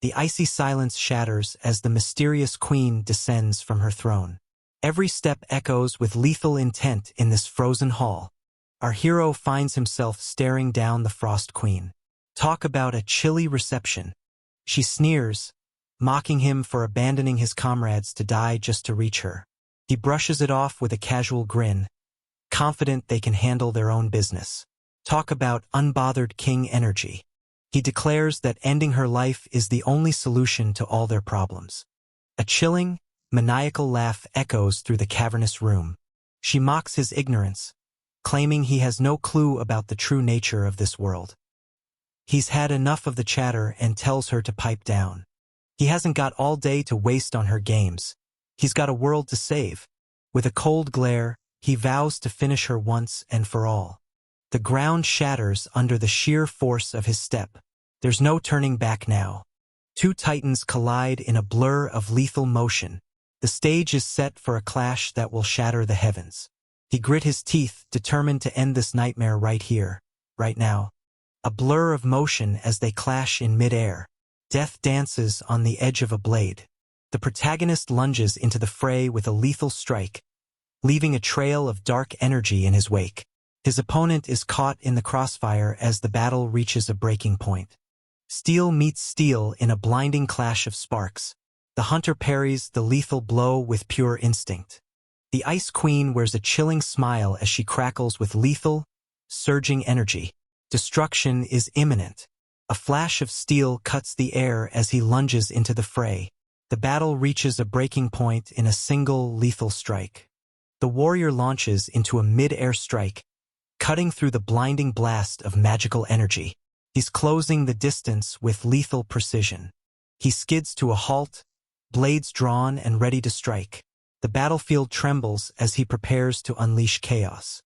The icy silence shatters as the mysterious queen descends from her throne. Every step echoes with lethal intent in this frozen hall. Our hero finds himself staring down the Frost Queen. Talk about a chilly reception. She sneers, mocking him for abandoning his comrades to die just to reach her. He brushes it off with a casual grin, confident they can handle their own business. Talk about unbothered king energy. He declares that ending her life is the only solution to all their problems. A chilling, maniacal laugh echoes through the cavernous room. She mocks his ignorance, claiming he has no clue about the true nature of this world. He's had enough of the chatter and tells her to pipe down. He hasn't got all day to waste on her games. He's got a world to save. With a cold glare, he vows to finish her once and for all. The ground shatters under the sheer force of his step. There's no turning back now. Two titans collide in a blur of lethal motion. The stage is set for a clash that will shatter the heavens. He grit his teeth, determined to end this nightmare right here, right now. A blur of motion as they clash in midair. Death dances on the edge of a blade. The protagonist lunges into the fray with a lethal strike, leaving a trail of dark energy in his wake. His opponent is caught in the crossfire as the battle reaches a breaking point. Steel meets steel in a blinding clash of sparks. The hunter parries the lethal blow with pure instinct. The Ice Queen wears a chilling smile as she crackles with lethal, surging energy. Destruction is imminent. A flash of steel cuts the air as he lunges into the fray. The battle reaches a breaking point in a single lethal strike. The warrior launches into a mid-air strike, cutting through the blinding blast of magical energy. He's closing the distance with lethal precision. He skids to a halt, blades drawn and ready to strike. The battlefield trembles as he prepares to unleash chaos.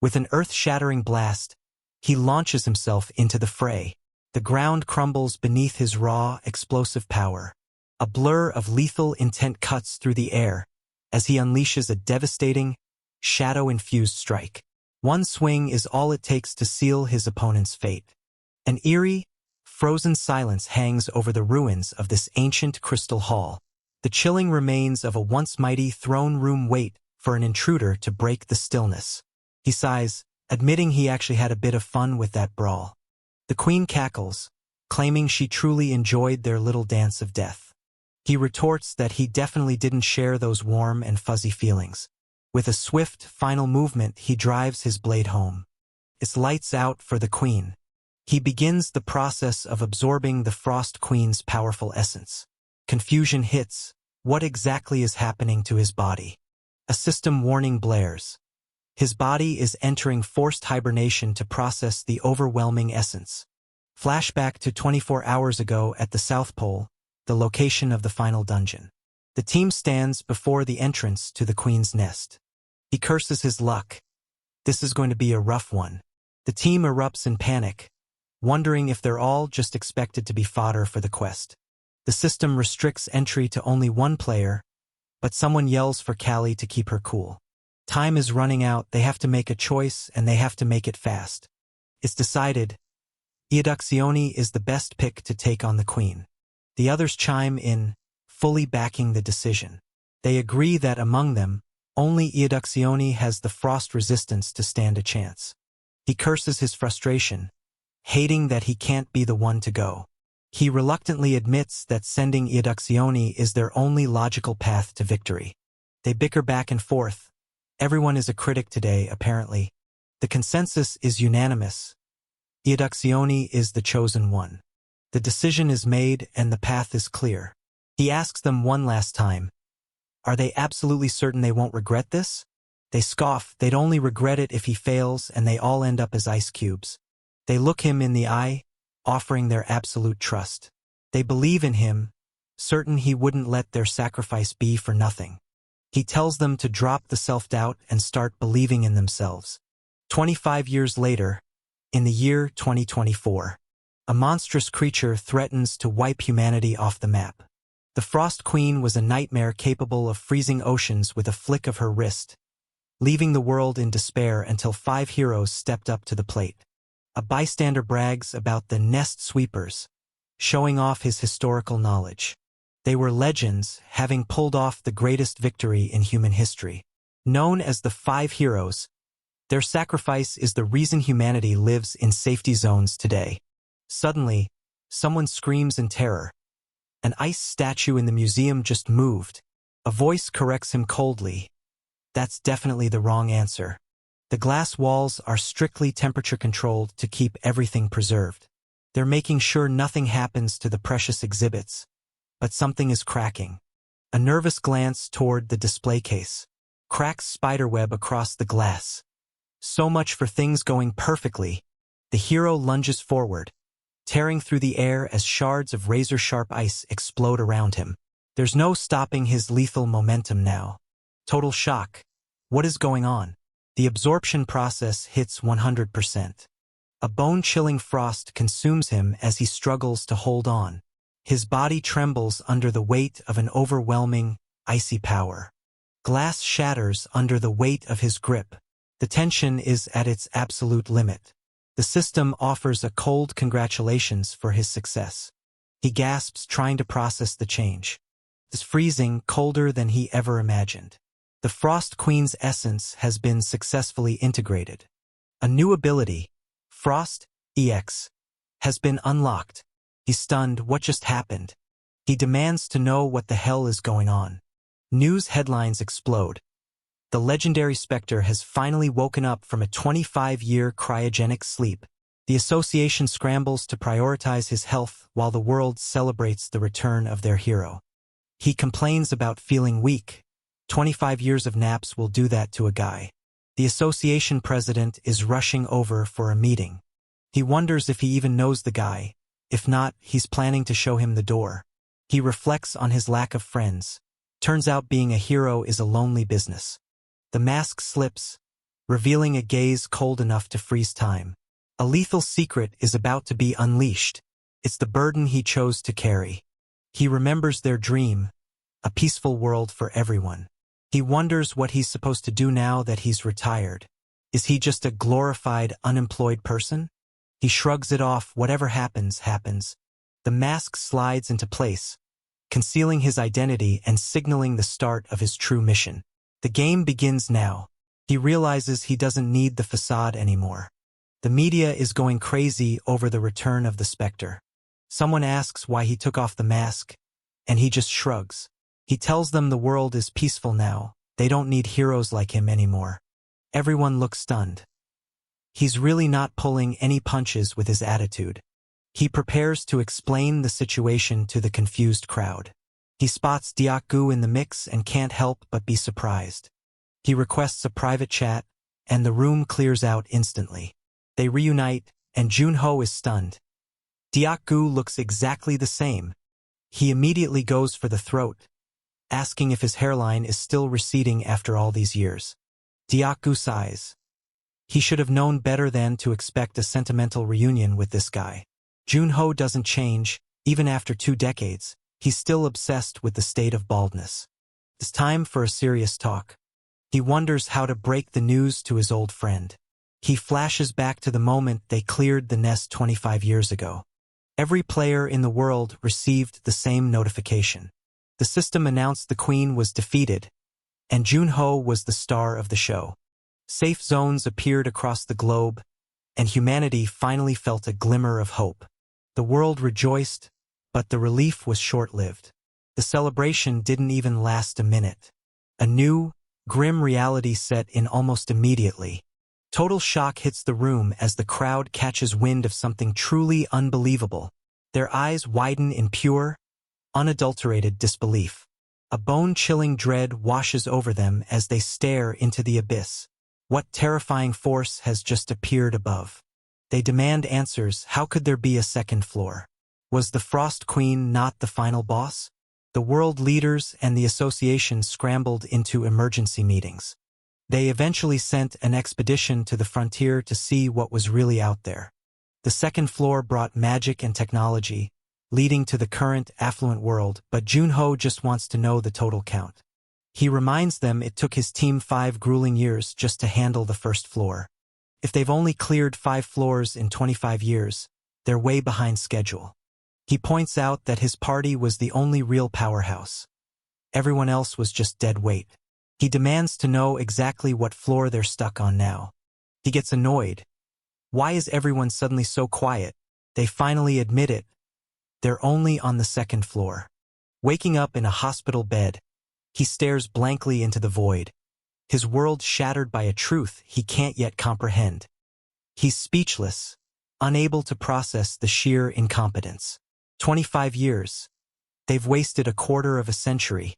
With an earth-shattering blast, he launches himself into the fray. The ground crumbles beneath his raw, explosive power. A blur of lethal intent cuts through the air as he unleashes a devastating, shadow-infused strike. One swing is all it takes to seal his opponent's fate. An eerie, frozen silence hangs over the ruins of this ancient crystal hall. The chilling remains of a once mighty throne room wait for an intruder to break the stillness. He sighs, admitting he actually had a bit of fun with that brawl. The queen cackles, claiming she truly enjoyed their little dance of death. He retorts that he definitely didn't share those warm and fuzzy feelings. With a swift, final movement, he drives his blade home. It's lights out for the queen. He begins the process of absorbing the Frost Queen's powerful essence. Confusion hits. What exactly is happening to his body? A system warning blares. His body is entering forced hibernation to process the overwhelming essence. Flashback to 24 hours ago at the South Pole, the location of the final dungeon. The team stands before the entrance to the Queen's nest. He curses his luck. This is going to be a rough one. The team erupts in panic, wondering if they're all just expected to be fodder for the quest. The system restricts entry to only one player, but someone yells for Callie to keep her cool. Time is running out, they have to make a choice, and they have to make it fast. It's decided. Iudaxione is the best pick to take on the Queen. The others chime in, fully backing the decision. They agree that among them, only Iudaxione has the frost resistance to stand a chance. He curses his frustration, hating that he can't be the one to go. He reluctantly admits that sending Iudaxione is their only logical path to victory. They bicker back and forth. Everyone is a critic today, apparently. The consensus is unanimous. Iudaxione is the chosen one. The decision is made and the path is clear. He asks them one last time, are they absolutely certain they won't regret this? They scoff, they'd only regret it if he fails, and they all end up as ice cubes. They look him in the eye, offering their absolute trust. They believe in him, certain he wouldn't let their sacrifice be for nothing. He tells them to drop the self-doubt and start believing in themselves. 25 years later, in the year 2024, a monstrous creature threatens to wipe humanity off the map. The Frost Queen was a nightmare capable of freezing oceans with a flick of her wrist, leaving the world in despair until 5 heroes stepped up to the plate. A bystander brags about the nest sweepers, showing off his historical knowledge. They were legends, having pulled off the greatest victory in human history. Known as the Five Heroes, their sacrifice is the reason humanity lives in safety zones today. Suddenly, someone screams in terror. An ice statue in the museum just moved. A voice corrects him coldly. That's definitely the wrong answer. The glass walls are strictly temperature-controlled to keep everything preserved. They're making sure nothing happens to the precious exhibits. But something is cracking. A nervous glance toward the display case. Cracks spiderweb across the glass. So much for things going perfectly. The hero lunges forward, tearing through the air as shards of razor-sharp ice explode around him. There's no stopping his lethal momentum now. Total shock. What is going on? The absorption process hits 100%. A bone-chilling frost consumes him as he struggles to hold on. His body trembles under the weight of an overwhelming, icy power. Glass shatters under the weight of his grip. The tension is at its absolute limit. The system offers a cold congratulations for his success. He gasps, trying to process the change. It's freezing, colder than he ever imagined. The Frost Queen's essence has been successfully integrated. A new ability, Frost EX, has been unlocked. He's stunned. What just happened? He demands to know what the hell is going on. News headlines explode. The legendary Spectre has finally woken up from a 25-year cryogenic sleep. The association scrambles to prioritize his health while the world celebrates the return of their hero. He complains about feeling weak. 25 years of naps will do that to a guy. The association president is rushing over for a meeting. He wonders if he even knows the guy. If not, he's planning to show him the door. He reflects on his lack of friends. Turns out being a hero is a lonely business. The mask slips, revealing a gaze cold enough to freeze time. A lethal secret is about to be unleashed. It's the burden he chose to carry. He remembers their dream, a peaceful world for everyone. He wonders what he's supposed to do now that he's retired. Is he just a glorified, unemployed person? He shrugs it off. Whatever happens, happens. The mask slides into place, concealing his identity and signaling the start of his true mission. The game begins now. He realizes he doesn't need the facade anymore. The media is going crazy over the return of the Spectre. Someone asks why he took off the mask, and he just shrugs. He tells them the world is peaceful now. They don't need heroes like him anymore. Everyone looks stunned. He's really not pulling any punches with his attitude. He prepares to explain the situation to the confused crowd. He spots Diak-gu in the mix and can't help but be surprised. He requests a private chat, and the room clears out instantly. They reunite, and Junho is stunned. Diak-gu looks exactly the same. He immediately goes for the throat, asking if his hairline is still receding after all these years. Diak-gu sighs. He should have known better than to expect a sentimental reunion with this guy. Junho doesn't change, even after 2 decades. He's still obsessed with the state of baldness. It's time for a serious talk. He wonders how to break the news to his old friend. He flashes back to the moment they cleared the nest 25 years ago. Every player in the world received the same notification. The system announced the Queen was defeated, and Junho was the star of the show. Safe zones appeared across the globe, and humanity finally felt a glimmer of hope. The world rejoiced, but the relief was short-lived. The celebration didn't even last a minute. A new, grim reality set in almost immediately. Total shock hits the room as the crowd catches wind of something truly unbelievable. Their eyes widen in pure, unadulterated disbelief. A bone-chilling dread washes over them as they stare into the abyss. What terrifying force has just appeared above? They demand answers. How could there be a second floor? Was the Frost Queen not the final boss? The world leaders and the association scrambled into emergency meetings. They eventually sent an expedition to the frontier to see what was really out there. The second floor brought magic and technology, leading to the current affluent world, but Junho just wants to know the total count. He reminds them it took his team 5 grueling years just to handle the first floor. If they've only cleared 5 floors in 25 years, they're way behind schedule. He points out that his party was the only real powerhouse. Everyone else was just dead weight. He demands to know exactly what floor they're stuck on now. He gets annoyed. Why is everyone suddenly so quiet? They finally admit it. They're only on the second floor. Waking up in a hospital bed, he stares blankly into the void, his world shattered by a truth he can't yet comprehend. He's speechless, unable to process the sheer incompetence. 25 years. They've wasted a quarter of a century.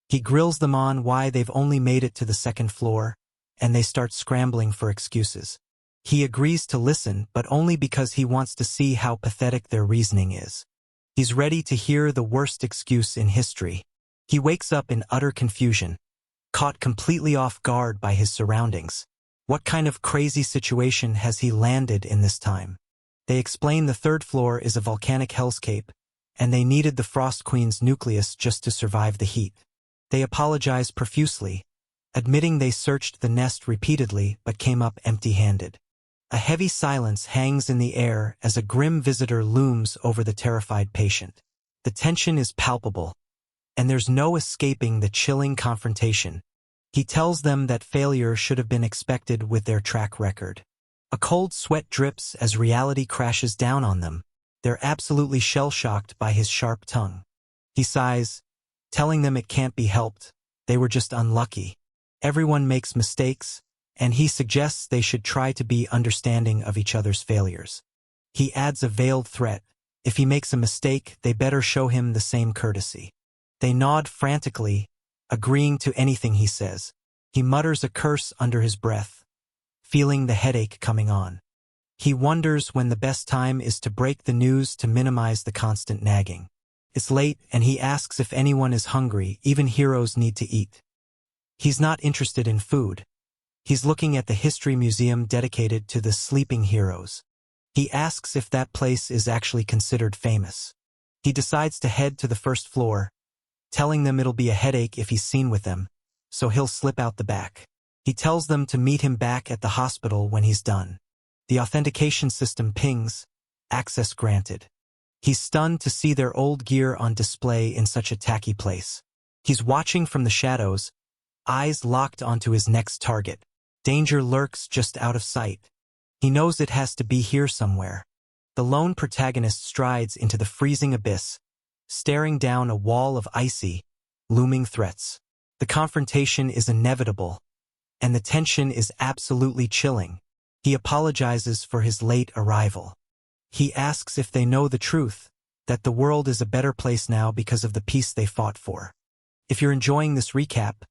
He grills them on why they've only made it to the second floor, and they start scrambling for excuses. He agrees to listen, but only because he wants to see how pathetic their reasoning is. He's ready to hear the worst excuse in history. He wakes up in utter confusion, caught completely off guard by his surroundings. What kind of crazy situation has he landed in this time? They explain the third floor is a volcanic hellscape, and they needed the Frost Queen's nucleus just to survive the heat. They apologize profusely, admitting they searched the nest repeatedly but came up empty-handed. A heavy silence hangs in the air as a grim visitor looms over the terrified patient. The tension is palpable, and there's no escaping the chilling confrontation. He tells them that failure should have been expected with their track record. A cold sweat drips as reality crashes down on them. They're absolutely shell-shocked by his sharp tongue. He sighs, telling them it can't be helped. They were just unlucky. Everyone makes mistakes, and he suggests they should try to be understanding of each other's failures. He adds a veiled threat. If he makes a mistake, they better show him the same courtesy. They nod frantically, agreeing to anything he says. He mutters a curse under his breath, feeling the headache coming on. He wonders when the best time is to break the news to minimize the constant nagging. It's late, and he asks if anyone is hungry. Even heroes need to eat. He's not interested in food. He's looking at the history museum dedicated to the sleeping heroes. He asks if that place is actually considered famous. He decides to head to the first floor, telling them it'll be a headache if he's seen with them, so he'll slip out the back. He tells them to meet him back at the hospital when he's done. The authentication system pings, access granted. He's stunned to see their old gear on display in such a tacky place. He's watching from the shadows, eyes locked onto his next target. Danger lurks just out of sight. He knows it has to be here somewhere. The lone protagonist strides into the freezing abyss, staring down a wall of icy, looming threats. The confrontation is inevitable, and the tension is absolutely chilling. He apologizes for his late arrival. He asks if they know the truth, that the world is a better place now because of the peace they fought for. If you're enjoying this recap,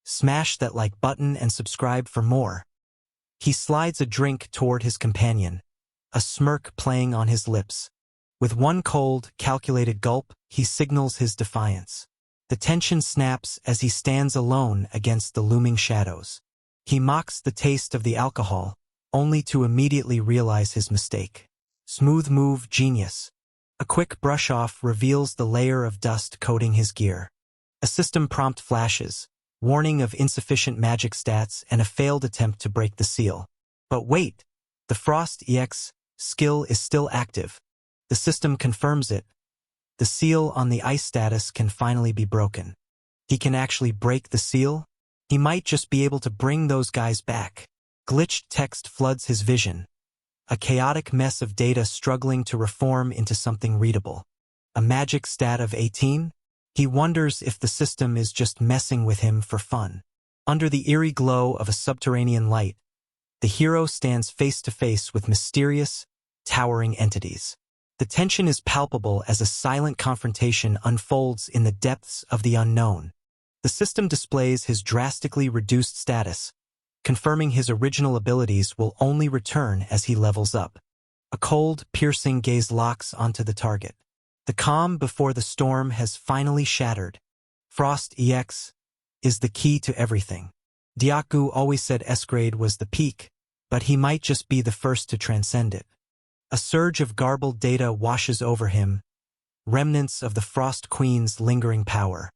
smash that like button and subscribe for more. He slides a drink toward his companion, a smirk playing on his lips. With one cold, calculated gulp, he signals his defiance. The tension snaps as he stands alone against the looming shadows. He mocks the taste of the alcohol, only to immediately realize his mistake. Smooth move, genius. A quick brush-off reveals the layer of dust coating his gear. A system prompt flashes, warning of insufficient magic stats and a failed attempt to break the seal. But wait, the Frost EX skill is still active. The system confirms it. The seal on the ice status can finally be broken. He can actually break the seal? He might just be able to bring those guys back. Glitched text floods his vision. A chaotic mess of data struggling to reform into something readable. A magic stat of 18? He wonders if the system is just messing with him for fun. Under the eerie glow of a subterranean light, the hero stands face to face with mysterious, towering entities. The tension is palpable as a silent confrontation unfolds in the depths of the unknown. The system displays his drastically reduced status, confirming his original abilities will only return as he levels up. A cold, piercing gaze locks onto the target. The calm before the storm has finally shattered. Frost EX is the key to everything. Diaku always said S-grade was the peak, but he might just be the first to transcend it. A surge of garbled data washes over him, remnants of the Frost Queen's lingering power.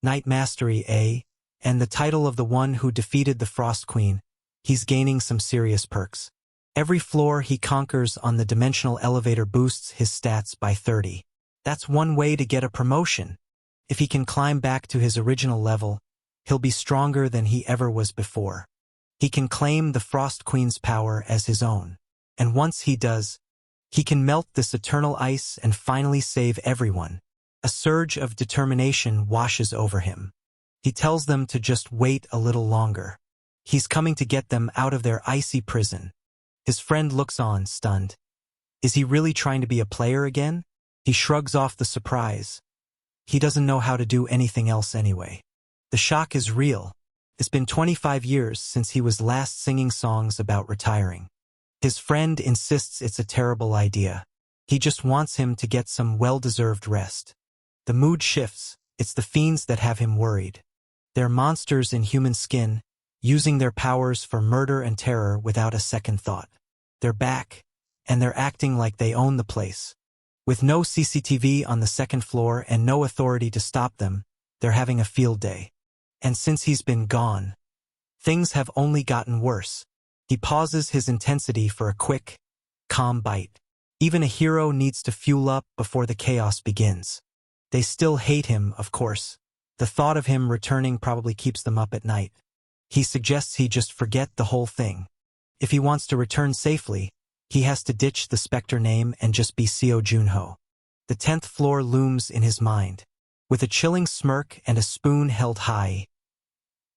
Night Mastery A, and the title of the one who defeated the Frost Queen. He's gaining some serious perks. Every floor he conquers on the dimensional elevator boosts his stats by 30. That's one way to get a promotion. If he can climb back to his original level, he'll be stronger than he ever was before. He can claim the Frost Queen's power as his own. And once he does, he can melt this eternal ice and finally save everyone. A surge of determination washes over him. He tells them to just wait a little longer. He's coming to get them out of their icy prison. His friend looks on, stunned. Is he really trying to be a player again? He shrugs off the surprise. He doesn't know how to do anything else anyway. The shock is real. It's been 25 years since he was last singing songs about retiring. His friend insists it's a terrible idea. He just wants him to get some well-deserved rest. The mood shifts. It's the fiends that have him worried. They're monsters in human skin, using their powers for murder and terror without a second thought. They're back, and they're acting like they own the place. With no CCTV on the second floor and no authority to stop them, they're having a field day. And since he's been gone, things have only gotten worse. He pauses his intensity for a quick, calm bite. Even a hero needs to fuel up before the chaos begins. They still hate him, of course. The thought of him returning probably keeps them up at night. He suggests he just forget the whole thing. If he wants to return safely, he has to ditch the Spectre name and just be Seo Junho. The 10th floor looms in his mind. With a chilling smirk and a spoon held high,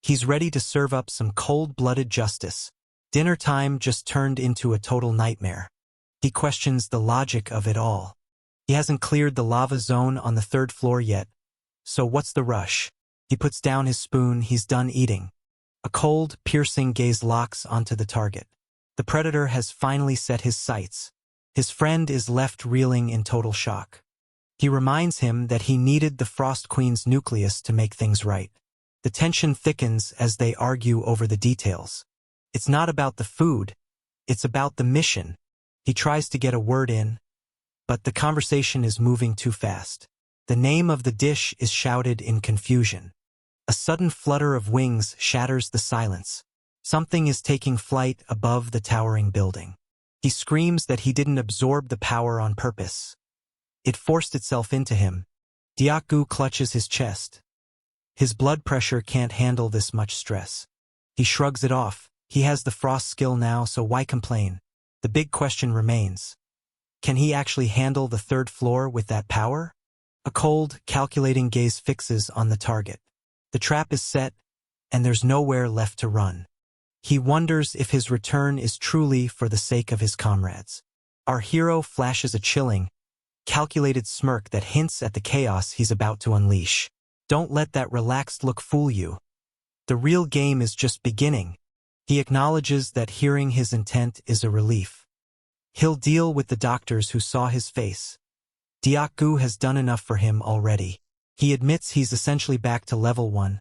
he's ready to serve up some cold-blooded justice. Dinner time just turned into a total nightmare. He questions the logic of it all. He hasn't cleared the lava zone on the 3rd floor yet, so what's the rush? He puts down his spoon. He's done eating. A cold, piercing gaze locks onto the target. The predator has finally set his sights. His friend is left reeling in total shock. He reminds him that he needed the Frost Queen's nucleus to make things right. The tension thickens as they argue over the details. It's not about the food, it's about the mission. He tries to get a word in, but the conversation is moving too fast. The name of the dish is shouted in confusion. A sudden flutter of wings shatters the silence. Something is taking flight above the towering building. He screams that he didn't absorb the power on purpose. It forced itself into him. Diakgu clutches his chest. His blood pressure can't handle this much stress. He shrugs it off. He has the frost skill now, so why complain? The big question remains. Can he actually handle the 3rd floor with that power? A cold, calculating gaze fixes on the target. The trap is set, and there's nowhere left to run. He wonders if his return is truly for the sake of his comrades. Our hero flashes a chilling, calculated smirk that hints at the chaos he's about to unleash. Don't let that relaxed look fool you. The real game is just beginning. He acknowledges that hearing his intent is a relief. He'll deal with the doctors who saw his face. Diakgu has done enough for him already. He admits he's essentially back to level 1.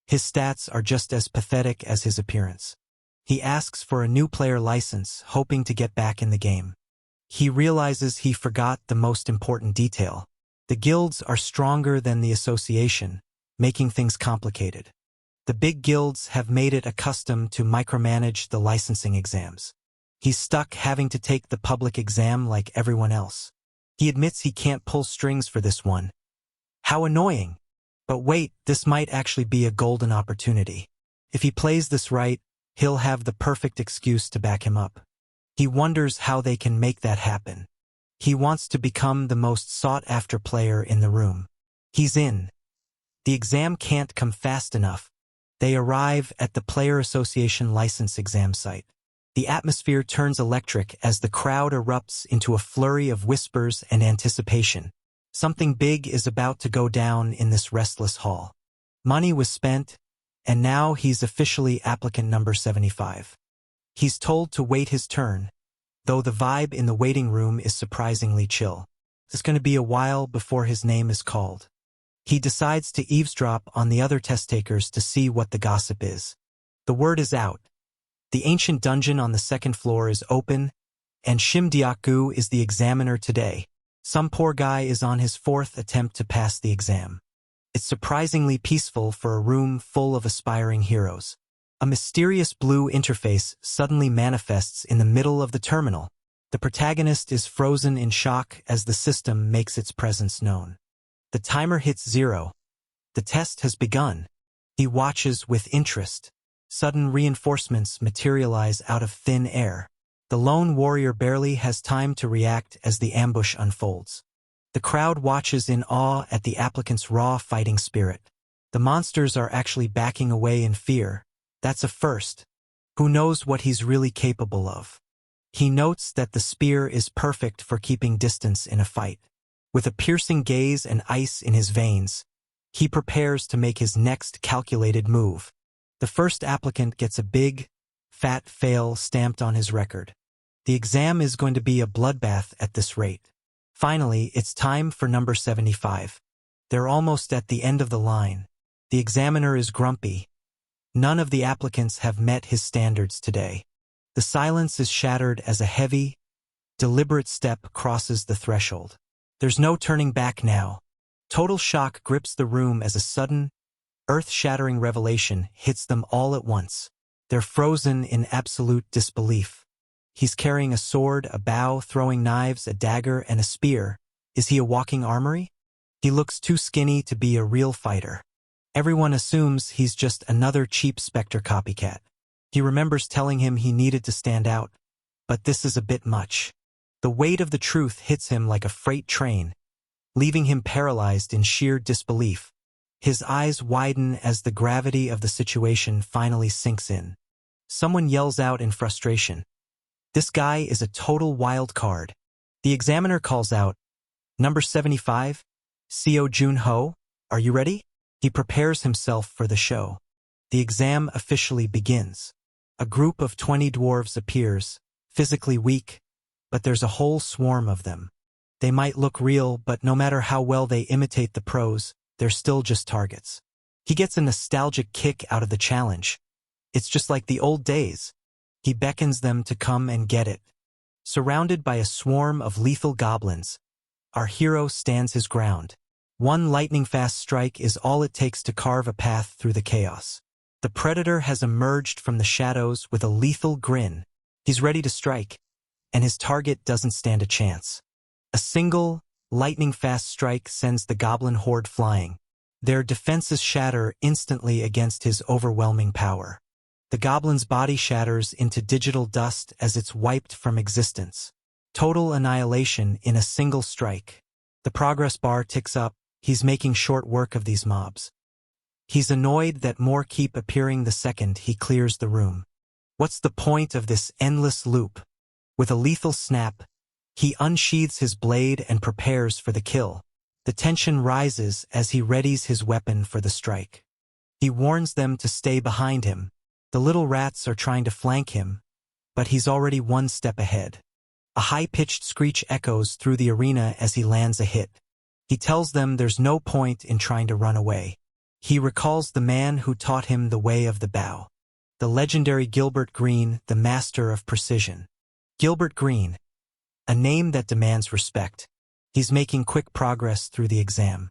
His stats are just as pathetic as his appearance. He asks for a new player license, hoping to get back in the game. He realizes he forgot the most important detail. The guilds are stronger than the association, making things complicated. The big guilds have made it a custom to micromanage the licensing exams. He's stuck having to take the public exam like everyone else. He admits he can't pull strings for this one. How annoying! But wait, this might actually be a golden opportunity. If he plays this right, he'll have the perfect excuse to back him up. He wonders how they can make that happen. He wants to become the most sought-after player in the room. He's in. The exam can't come fast enough. They arrive at the Player Association license exam site. The atmosphere turns electric as the crowd erupts into a flurry of whispers and anticipation. Something big is about to go down in this restless hall. Money was spent, and now he's officially applicant number 75. He's told to wait his turn, though the vibe in the waiting room is surprisingly chill. It's going to be a while before his name is called. He decides to eavesdrop on the other test takers to see what the gossip is. The word is out. The ancient dungeon on the 2nd floor is open, and Shim Diakgu is the examiner today. Some poor guy is on his 4th attempt to pass the exam. It's surprisingly peaceful for a room full of aspiring heroes. A mysterious blue interface suddenly manifests in the middle of the terminal. The protagonist is frozen in shock as the system makes its presence known. The timer hits 0. The test has begun. He watches with interest. Sudden reinforcements materialize out of thin air. The lone warrior barely has time to react as the ambush unfolds. The crowd watches in awe at the applicant's raw fighting spirit. The monsters are actually backing away in fear. That's a first. Who knows what he's really capable of? He notes that the spear is perfect for keeping distance in a fight. With a piercing gaze and ice in his veins, he prepares to make his next calculated move. The first applicant gets a big, fat fail stamped on his record. The exam is going to be a bloodbath at this rate. Finally, it's time for number 75. They're almost at the end of the line. The examiner is grumpy. None of the applicants have met his standards today. The silence is shattered as a heavy, deliberate step crosses the threshold. There's no turning back now. Total shock grips the room as a sudden, earth-shattering revelation hits them all at once. They're frozen in absolute disbelief. He's carrying a sword, a bow, throwing knives, a dagger, and a spear. Is he a walking armory? He looks too skinny to be a real fighter. Everyone assumes he's just another cheap Spectre copycat. He remembers telling him he needed to stand out, but this is a bit much. The weight of the truth hits him like a freight train, leaving him paralyzed in sheer disbelief. His eyes widen as the gravity of the situation finally sinks in. Someone yells out in frustration. This guy is a total wild card. The examiner calls out, "Number 75, Seo Jun-ho, are you ready?" He prepares himself for the show. The exam officially begins. A group of 20 dwarves appears, physically weak, but there's a whole swarm of them. They might look real, but no matter how well they imitate the pros, they're still just targets. He gets a nostalgic kick out of the challenge. It's just like the old days. He beckons them to come and get it. Surrounded by a swarm of lethal goblins, our hero stands his ground. One lightning-fast strike is all it takes to carve a path through the chaos. The predator has emerged from the shadows with a lethal grin. He's ready to strike, and his target doesn't stand a chance. A single, lightning-fast strike sends the goblin horde flying. Their defenses shatter instantly against his overwhelming power. The goblin's body shatters into digital dust as it's wiped from existence. Total annihilation in a single strike. The progress bar ticks up. He's making short work of these mobs. He's annoyed that more keep appearing the second he clears the room. What's the point of this endless loop? With a lethal snap, he unsheathes his blade and prepares for the kill. The tension rises as he readies his weapon for the strike. He warns them to stay behind him. The little rats are trying to flank him, but he's already one step ahead. A high-pitched screech echoes through the arena as he lands a hit. He tells them there's no point in trying to run away. He recalls the man who taught him the way of the bow. The legendary Gilbert Green, the master of precision. Gilbert Green, a name that demands respect. He's making quick progress through the exam.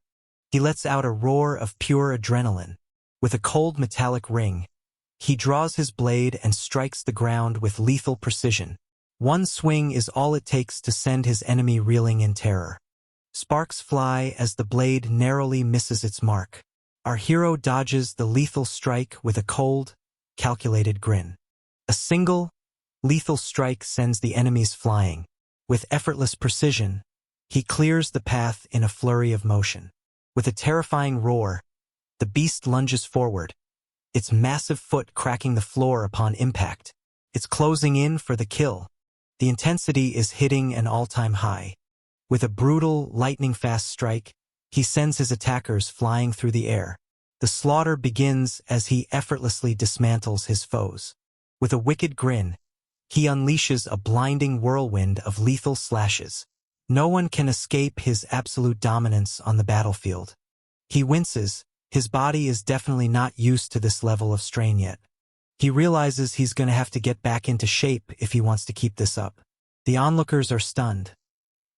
He lets out a roar of pure adrenaline. With a cold metallic ring, he draws his blade and strikes the ground with lethal precision. One swing is all it takes to send his enemy reeling in terror. Sparks fly as the blade narrowly misses its mark. Our hero dodges the lethal strike with a cold, calculated grin. A single, lethal strike sends the enemies flying. With effortless precision, he clears the path in a flurry of motion. With a terrifying roar, the beast lunges forward, its massive foot cracking the floor upon impact. It's closing in for the kill. The intensity is hitting an all-time high. With a brutal, lightning-fast strike, he sends his attackers flying through the air. The slaughter begins as he effortlessly dismantles his foes. With a wicked grin, he unleashes a blinding whirlwind of lethal slashes. No one can escape his absolute dominance on the battlefield. He winces. His body is definitely not used to this level of strain yet. He realizes he's going to have to get back into shape if he wants to keep this up. The onlookers are stunned.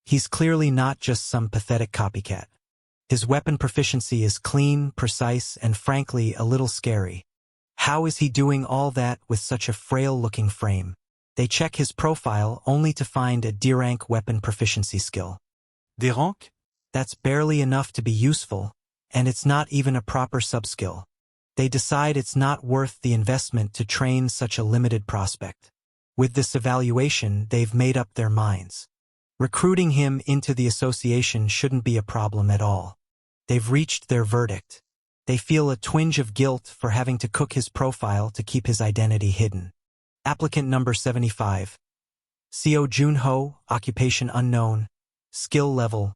He's clearly not just some pathetic copycat. His weapon proficiency is clean, precise, and frankly a little scary. How is he doing all that with such a frail-looking frame? They check his profile only to find a D-rank weapon proficiency skill. D-rank? That's barely enough to be useful, and it's not even a proper sub-skill. They decide it's not worth the investment to train such a limited prospect. With this evaluation, they've made up their minds. Recruiting him into the association shouldn't be a problem at all. They've reached their verdict. They feel a twinge of guilt for having to cook his profile to keep his identity hidden. Applicant number 75. Seo Junho, occupation unknown, skill level,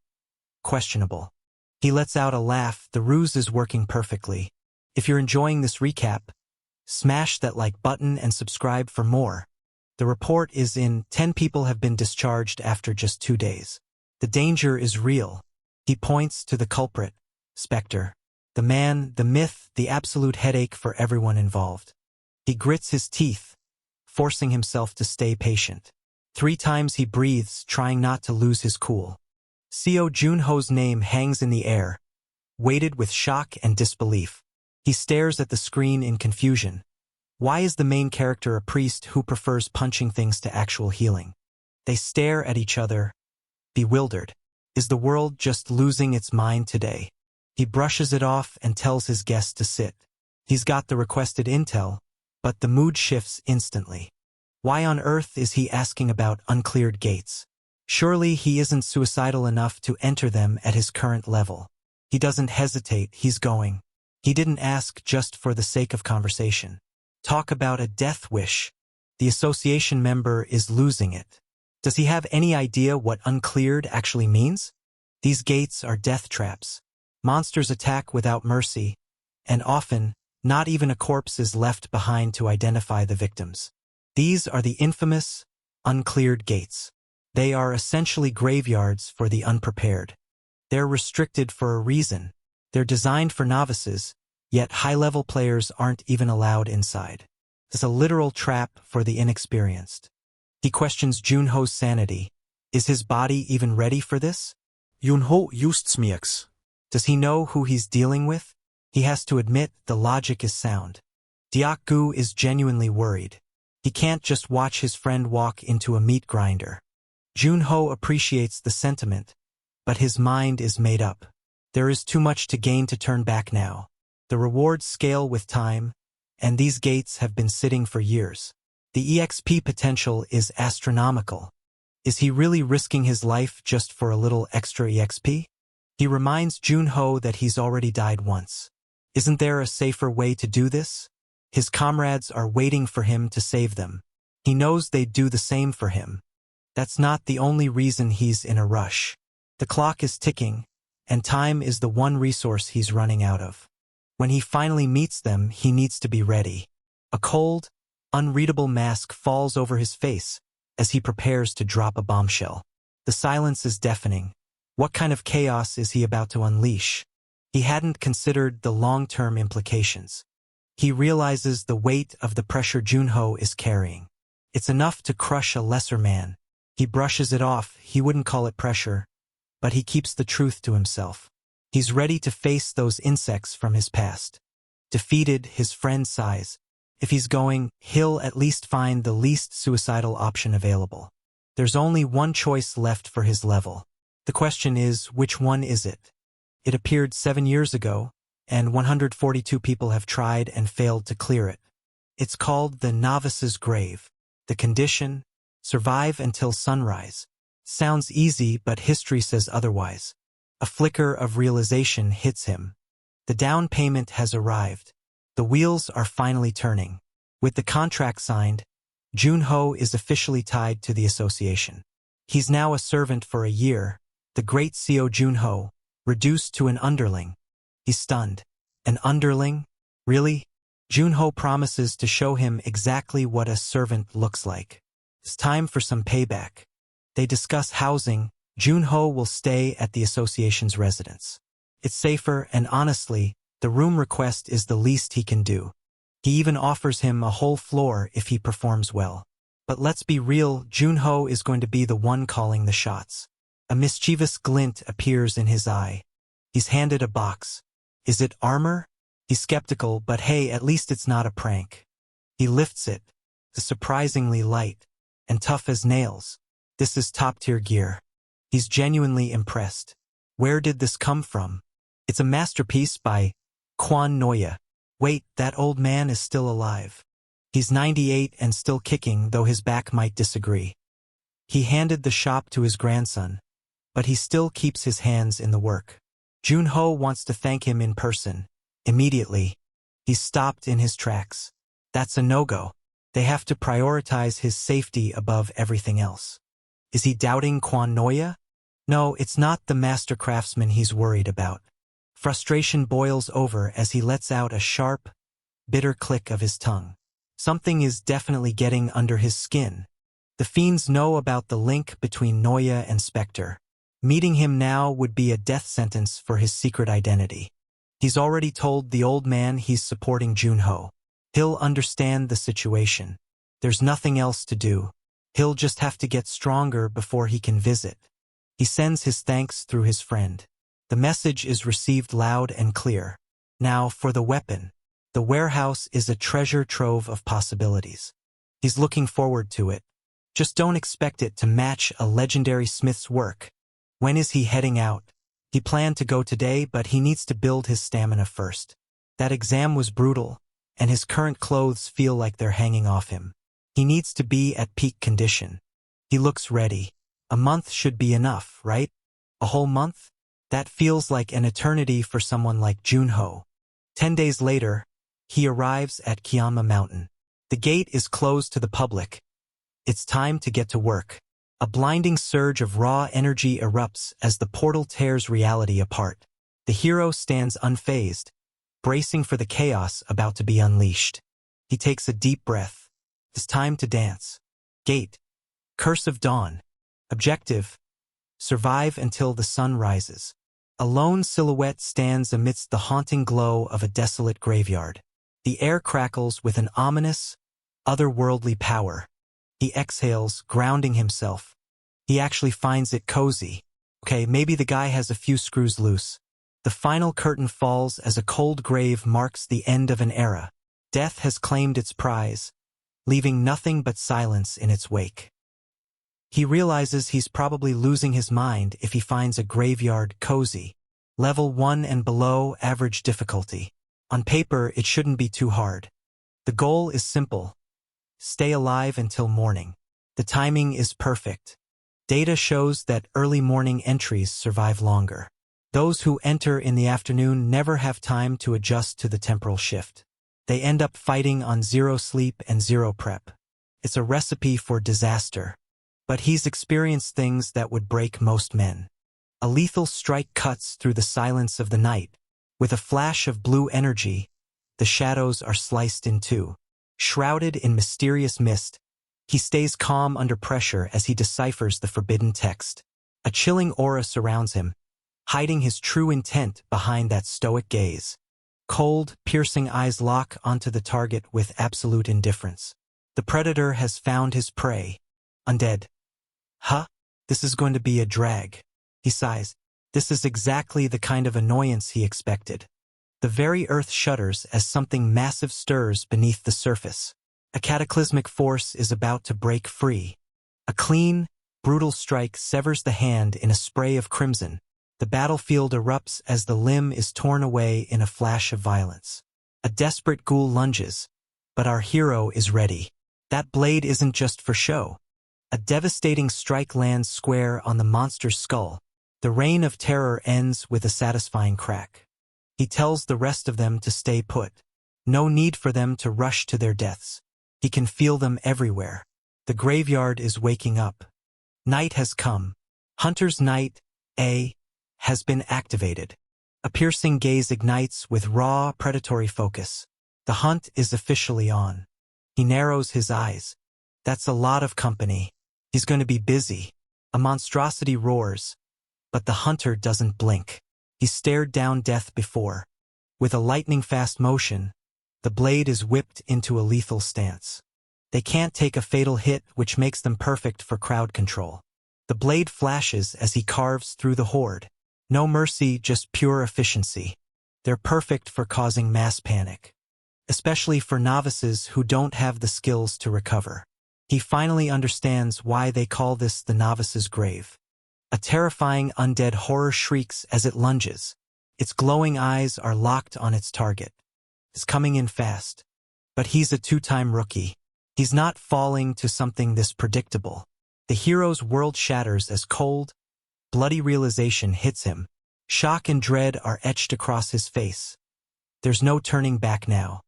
questionable. He lets out a laugh. The ruse is working perfectly. If you're enjoying this recap, smash that like button and subscribe for more. The report is in. 10 people have been discharged after just 2 days. The danger is real. He points to the culprit, Spectre. The man, the myth, the absolute headache for everyone involved. He grits his teeth, forcing himself to stay patient. 3 times he breathes, trying not to lose his cool. Seo Junho's name hangs in the air, weighted with shock and disbelief. He stares at the screen in confusion. Why is the main character a priest who prefers punching things to actual healing? They stare at each other, bewildered. Is the world just losing its mind today? He brushes it off and tells his guest to sit. He's got the requested intel, but the mood shifts instantly. Why on earth is he asking about uncleared gates? Surely he isn't suicidal enough to enter them at his current level. He doesn't hesitate, he's going. He didn't ask just for the sake of conversation. Talk about a death wish. The association member is losing it. Does he have any idea what uncleared actually means? These gates are death traps. Monsters attack without mercy, and often, not even a corpse is left behind to identify the victims. These are the infamous, uncleared gates. They are essentially graveyards for the unprepared. They're restricted for a reason. They're designed for novices, yet high-level players aren't even allowed inside. It's a literal trap for the inexperienced. He questions Junho's sanity. Is his body even ready for this? Junho just smieks. Does he know who he's dealing with? He has to admit the logic is sound. Deok-gu is genuinely worried. He can't just watch his friend walk into a meat grinder. Junho appreciates the sentiment, but his mind is made up. There is too much to gain to turn back now. The rewards scale with time, and these gates have been sitting for years. The EXP potential is astronomical. Is he really risking his life just for a little extra EXP? He reminds Junho that he's already died once. Isn't there a safer way to do this? His comrades are waiting for him to save them. He knows they'd do the same for him. That's not the only reason he's in a rush. The clock is ticking, and time is the one resource he's running out of. When he finally meets them, he needs to be ready. A cold, unreadable mask falls over his face as he prepares to drop a bombshell. The silence is deafening. What kind of chaos is he about to unleash? He hadn't considered the long-term implications. He realizes the weight of the pressure Junho is carrying. It's enough to crush a lesser man. He brushes it off. He wouldn't call it pressure, but he keeps the truth to himself. He's ready to face those insects from his past. Defeated, his friend sighs. If he's going, he'll at least find the least suicidal option available. There's only one choice left for his level. The question is, which one is it? It appeared 7 years ago, and 142 people have tried and failed to clear it. It's called the Novice's Grave. The condition: survive until sunrise. Sounds easy, but history says otherwise. A flicker of realization hits him. The down payment has arrived. The wheels are finally turning. With the contract signed, Junho is officially tied to the association. He's now a servant for a year, the great Seo Junho, reduced to an underling. He's stunned. An underling? Really? Junho promises to show him exactly what a servant looks like. It's time for some payback. They discuss housing. Junho will stay at the association's residence. It's safer, and honestly, the room request is the least he can do. He even offers him a whole floor if he performs well. But let's be real, Junho is going to be the one calling the shots. A mischievous glint appears in his eye. He's handed a box. Is it armor? He's skeptical, but hey, at least it's not a prank. He lifts it. It's surprisingly light. and tough as nails. This is top-tier gear. He's genuinely impressed. Where did this come from? It's a masterpiece by Kwan Noya. Wait, that old man is still alive. He's 98 and still kicking, though his back might disagree. He handed the shop to his grandson, but he still keeps his hands in the work. Junho wants to thank him in person. Immediately, he stopped in his tracks. That's a no-go. They have to prioritize his safety above everything else. Is he doubting Kwan Noya? No, it's not the master craftsman he's worried about. Frustration boils over as he lets out a sharp, bitter click of his tongue. Something is definitely getting under his skin. The fiends know about the link between Noya and Spectre. Meeting him now would be a death sentence for his secret identity. He's already told the old man he's supporting Junho. He'll understand the situation. There's nothing else to do. He'll just have to get stronger before he can visit. He sends his thanks through his friend. The message is received loud and clear. Now for the weapon. The warehouse is a treasure trove of possibilities. He's looking forward to it. Just don't expect it to match a legendary smith's work. When is he heading out? He planned to go today, but he needs to build his stamina first. That exam was brutal, and his current clothes feel like they're hanging off him. He needs to be at peak condition. He looks ready. A month should be enough, right? A whole month? That feels like an eternity for someone like Junho. 10 days later, he arrives at Kiyama Mountain. The gate is closed to the public. It's time to get to work. A blinding surge of raw energy erupts as the portal tears reality apart. The hero stands unfazed, bracing for the chaos about to be unleashed. He takes a deep breath. It's time to dance. Gate. Curse of Dawn. Objective. Survive until the sun rises. A lone silhouette stands amidst the haunting glow of a desolate graveyard. The air crackles with an ominous, otherworldly power. He exhales, grounding himself. He actually finds it cozy. Okay, maybe the guy has a few screws loose. The final curtain falls as a cold grave marks the end of an era. Death has claimed its prize, leaving nothing but silence in its wake. He realizes he's probably losing his mind if he finds a graveyard cozy. Level 1 and below, average difficulty. On paper, it shouldn't be too hard. The goal is simple. Stay alive until morning. The timing is perfect. Data shows that early morning entries survive longer. Those who enter in the afternoon never have time to adjust to the temporal shift. They end up fighting on 0 sleep and 0 prep. It's a recipe for disaster. But he's experienced things that would break most men. A lethal strike cuts through the silence of the night. With a flash of blue energy, the shadows are sliced in two. Shrouded in mysterious mist, he stays calm under pressure as he deciphers the forbidden text. A chilling aura surrounds him, hiding his true intent behind that stoic gaze. Cold, piercing eyes lock onto the target with absolute indifference. The predator has found his prey. Undead. Huh? This is going to be a drag. He sighs. This is exactly the kind of annoyance he expected. The very earth shudders as something massive stirs beneath the surface. A cataclysmic force is about to break free. A clean, brutal strike severs the hand in a spray of crimson. The battlefield erupts as the limb is torn away in a flash of violence. A desperate ghoul lunges, but our hero is ready. That blade isn't just for show. A devastating strike lands square on the monster's skull. The reign of terror ends with a satisfying crack. He tells the rest of them to stay put. No need for them to rush to their deaths. He can feel them everywhere. The graveyard is waking up. Night has come. Hunter's Night, A, has been activated. A piercing gaze ignites with raw, predatory focus. The hunt is officially on. He narrows his eyes. That's a lot of company. He's going to be busy. A monstrosity roars, but the hunter doesn't blink. He's stared down death before. With a lightning-fast motion, the blade is whipped into a lethal stance. They can't take a fatal hit, which makes them perfect for crowd control. The blade flashes as he carves through the horde. No mercy, just pure efficiency. They're perfect for causing mass panic, especially for novices who don't have the skills to recover. He finally understands why they call this the novice's grave. A terrifying undead horror shrieks as it lunges. Its glowing eyes are locked on its target. It's coming in fast. But he's a two-time rookie. He's not falling to something this predictable. The hero's world shatters as cold, bloody realization hits him. Shock and dread are etched across his face. There's no turning back now.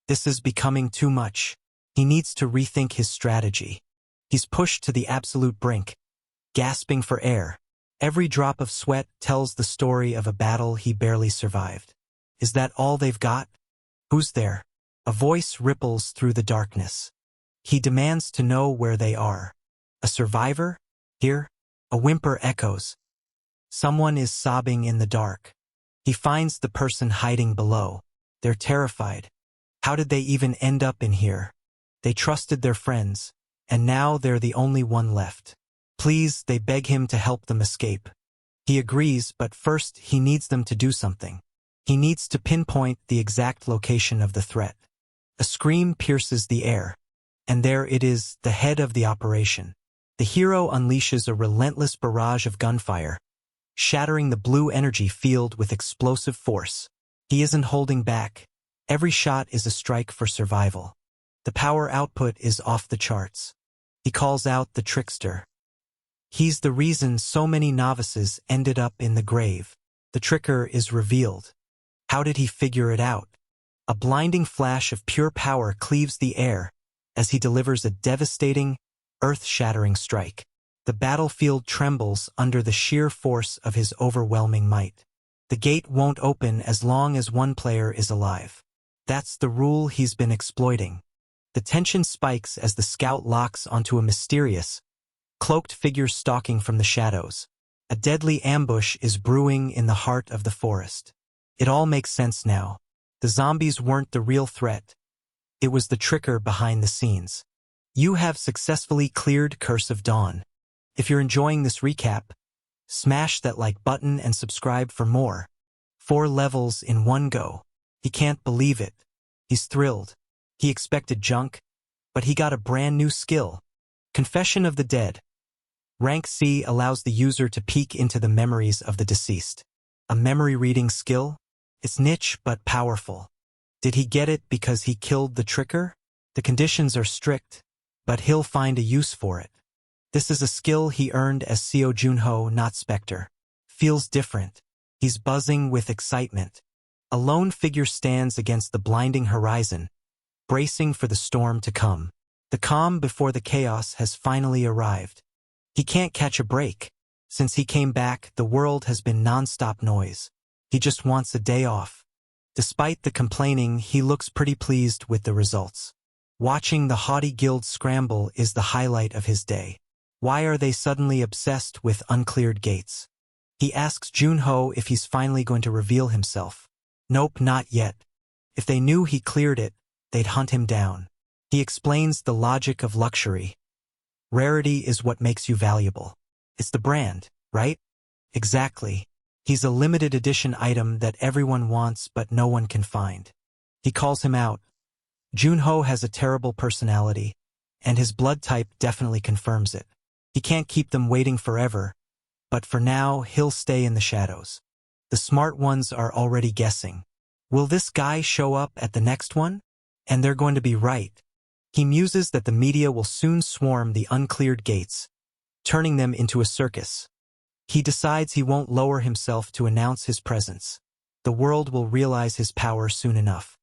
This is becoming too much. He needs to rethink his strategy. He's pushed to the absolute brink, gasping for air. Every drop of sweat tells the story of a battle he barely survived. Is that all they've got? Who's there? A voice ripples through the darkness. He demands to know where they are. A survivor? Here? A whimper echoes. Someone is sobbing in the dark. He finds the person hiding below. They're terrified. How did they even end up in here? They trusted their friends, and now they're the only one left. Please, they beg him to help them escape. He agrees, but first he needs them to do something. He needs to pinpoint the exact location of the threat. A scream pierces the air, and there it is, the head of the operation. The hero unleashes a relentless barrage of gunfire, shattering the blue energy field with explosive force. He isn't holding back. Every shot is a strike for survival. The power output is off the charts. He calls out the trickster. He's the reason so many novices ended up in the grave. The tricker is revealed. How did he figure it out? A blinding flash of pure power cleaves the air as he delivers a devastating, earth-shattering strike. The battlefield trembles under the sheer force of his overwhelming might. The gate won't open as long as one player is alive. That's the rule he's been exploiting. The tension spikes as the scout locks onto a mysterious, cloaked figure stalking from the shadows. A deadly ambush is brewing in the heart of the forest. It all makes sense now. The zombies weren't the real threat. It was the tricker behind the scenes. You have successfully cleared Curse of Dawn. If you're enjoying this recap, smash that like button and subscribe for more. 4 levels in one go. He can't believe it. He's thrilled. He expected junk, but he got a brand new skill. Confession of the Dead. Rank C allows the user to peek into the memories of the deceased. A memory reading skill? It's niche but powerful. Did he get it because he killed the tricker? The conditions are strict, but he'll find a use for it. This is a skill he earned as Seo Junho, not Spectre. Feels different. He's buzzing with excitement. A lone figure stands against the blinding horizon, bracing for the storm to come. The calm before the chaos has finally arrived. He can't catch a break. Since he came back, the world has been non-stop noise. He just wants a day off. Despite the complaining, he looks pretty pleased with the results. Watching the haughty guild scramble is the highlight of his day. Why are they suddenly obsessed with uncleared gates? He asks Junho if he's finally going to reveal himself. Nope, not yet. If they knew he cleared it, they'd hunt him down. He explains the logic of luxury. Rarity is what makes you valuable. It's the brand, right? Exactly. He's a limited edition item that everyone wants but no one can find. He calls him out. Junho has a terrible personality, and his blood type definitely confirms it. He can't keep them waiting forever, but for now he'll stay in the shadows. The smart ones are already guessing. Will this guy show up at the next one? And they're going to be right. He muses that the media will soon swarm the uncleared gates, turning them into a circus. He decides he won't lower himself to announce his presence. The world will realize his power soon enough.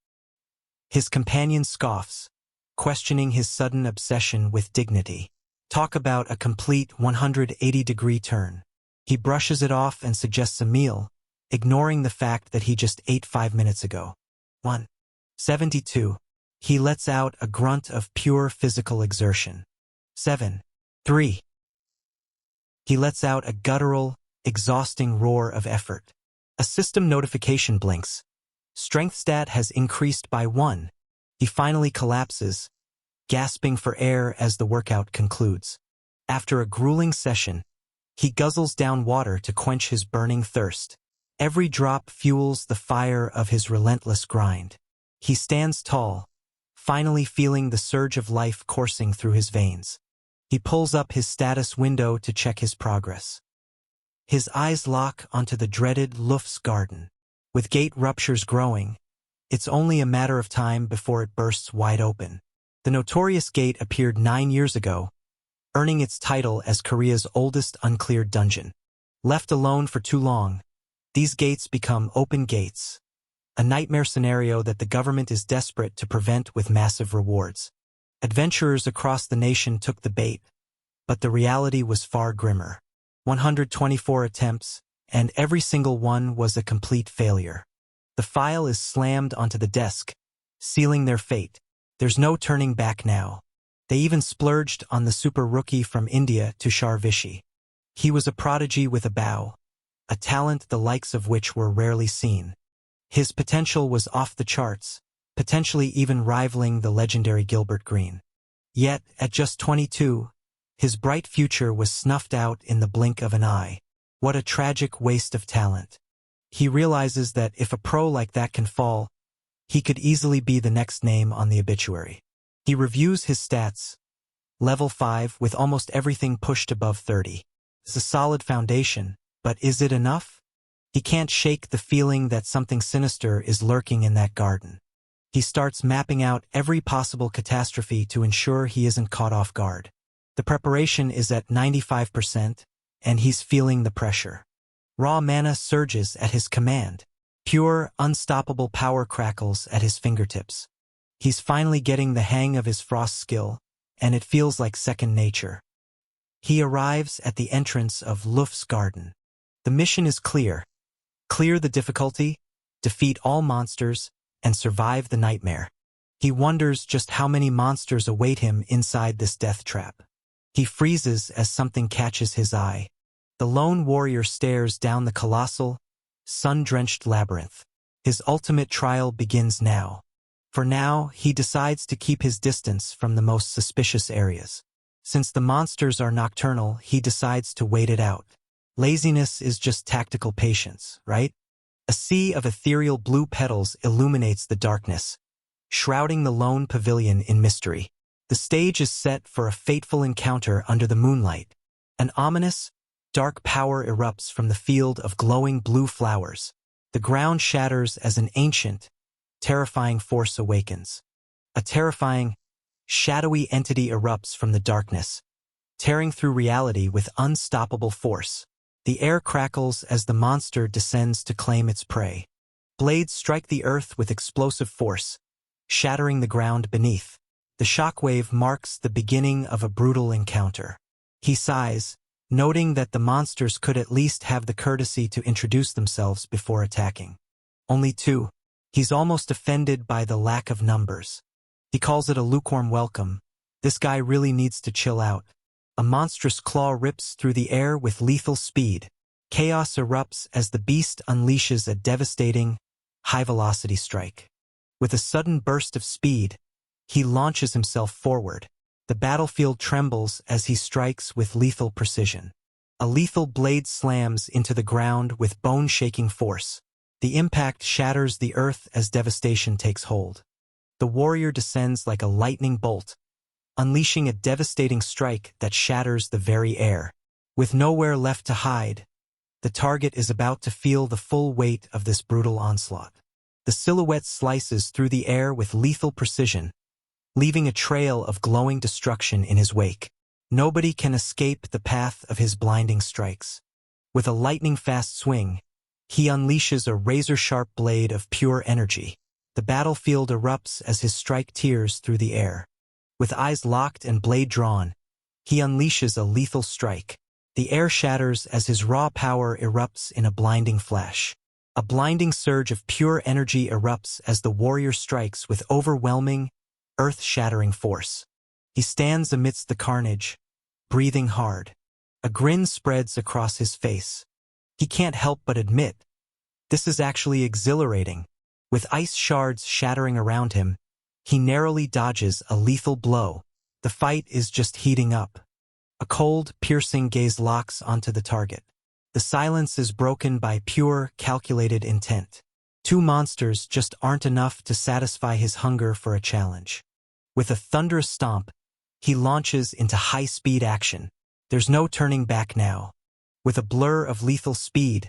His companion scoffs, questioning his sudden obsession with dignity. Talk about a complete 180-degree turn. He brushes it off and suggests a meal, ignoring the fact that he just ate 5 minutes ago. 1:72. He lets out a grunt of pure physical exertion. 7:3. He lets out a guttural, exhausting roar of effort. A system notification blinks. Strength stat has increased by 1. He finally collapses, gasping for air as the workout concludes. After a grueling session, he guzzles down water to quench his burning thirst. Every drop fuels the fire of his relentless grind. He stands tall, finally feeling the surge of life coursing through his veins. He pulls up his status window to check his progress. His eyes lock onto the dreaded Luft's garden. With gate ruptures growing, it's only a matter of time before it bursts wide open. The notorious gate appeared 9 years ago, earning its title as Korea's oldest uncleared dungeon. Left alone for too long, these gates become open gates, a nightmare scenario that the government is desperate to prevent with massive rewards. Adventurers across the nation took the bait, but the reality was far grimmer. 124 attempts, and every single one was a complete failure. The file is slammed onto the desk, sealing their fate. There's no turning back now. They even splurged on the super rookie from India, Tushar Vishy. He was a prodigy with a bow, a talent the likes of which were rarely seen. His potential was off the charts, potentially even rivaling the legendary Gilbert Green. Yet, at just 22, his bright future was snuffed out in the blink of an eye. What a tragic waste of talent. He realizes that if a pro like that can fall, he could easily be the next name on the obituary. He reviews his stats. Level 5 with almost everything pushed above 30. It's a solid foundation, but is it enough? He can't shake the feeling that something sinister is lurking in that garden. He starts mapping out every possible catastrophe to ensure he isn't caught off guard. The preparation is at 95%, and he's feeling the pressure. Raw mana surges at his command. Pure, unstoppable power crackles at his fingertips. He's finally getting the hang of his frost skill, and it feels like second nature. He arrives at the entrance of Luft's garden. The mission is clear. Clear the difficulty, defeat all monsters, and survive the nightmare. He wonders just how many monsters await him inside this death trap. He freezes as something catches his eye. The lone warrior stares down the colossal, sun-drenched labyrinth. His ultimate trial begins now. For now, he decides to keep his distance from the most suspicious areas. Since the monsters are nocturnal, he decides to wait it out. Laziness is just tactical patience, right? A sea of ethereal blue petals illuminates the darkness, shrouding the lone pavilion in mystery. The stage is set for a fateful encounter under the moonlight. An ominous, dark power erupts from the field of glowing blue flowers. The ground shatters as an ancient, terrifying force awakens. A terrifying, shadowy entity erupts from the darkness, tearing through reality with unstoppable force. The air crackles as the monster descends to claim its prey. Blades strike the earth with explosive force, shattering the ground beneath. The shockwave marks the beginning of a brutal encounter. He sighs, noting that the monsters could at least have the courtesy to introduce themselves before attacking. Only 2. He's almost offended by the lack of numbers. He calls it a lukewarm welcome. This guy really needs to chill out. A monstrous claw rips through the air with lethal speed. Chaos erupts as the beast unleashes a devastating, high-velocity strike. With a sudden burst of speed, he launches himself forward. The battlefield trembles as he strikes with lethal precision. A lethal blade slams into the ground with bone-shaking force. The impact shatters the earth as devastation takes hold. The warrior descends like a lightning bolt, unleashing a devastating strike that shatters the very air. With nowhere left to hide, the target is about to feel the full weight of this brutal onslaught. The silhouette slices through the air with lethal precision, leaving a trail of glowing destruction in his wake. Nobody can escape the path of his blinding strikes. With a lightning-fast swing, he unleashes a razor-sharp blade of pure energy. The battlefield erupts as his strike tears through the air. With eyes locked and blade drawn, he unleashes a lethal strike. The air shatters as his raw power erupts in a blinding flash. A blinding surge of pure energy erupts as the warrior strikes with overwhelming, earth-shattering force. He stands amidst the carnage, breathing hard. A grin spreads across his face. He can't help but admit, this is actually exhilarating. With ice shards shattering around him, he narrowly dodges a lethal blow. The fight is just heating up. A cold, piercing gaze locks onto the target. The silence is broken by pure, calculated intent. 2 monsters just aren't enough to satisfy his hunger for a challenge. With a thunderous stomp, he launches into high-speed action. There's no turning back now. With a blur of lethal speed,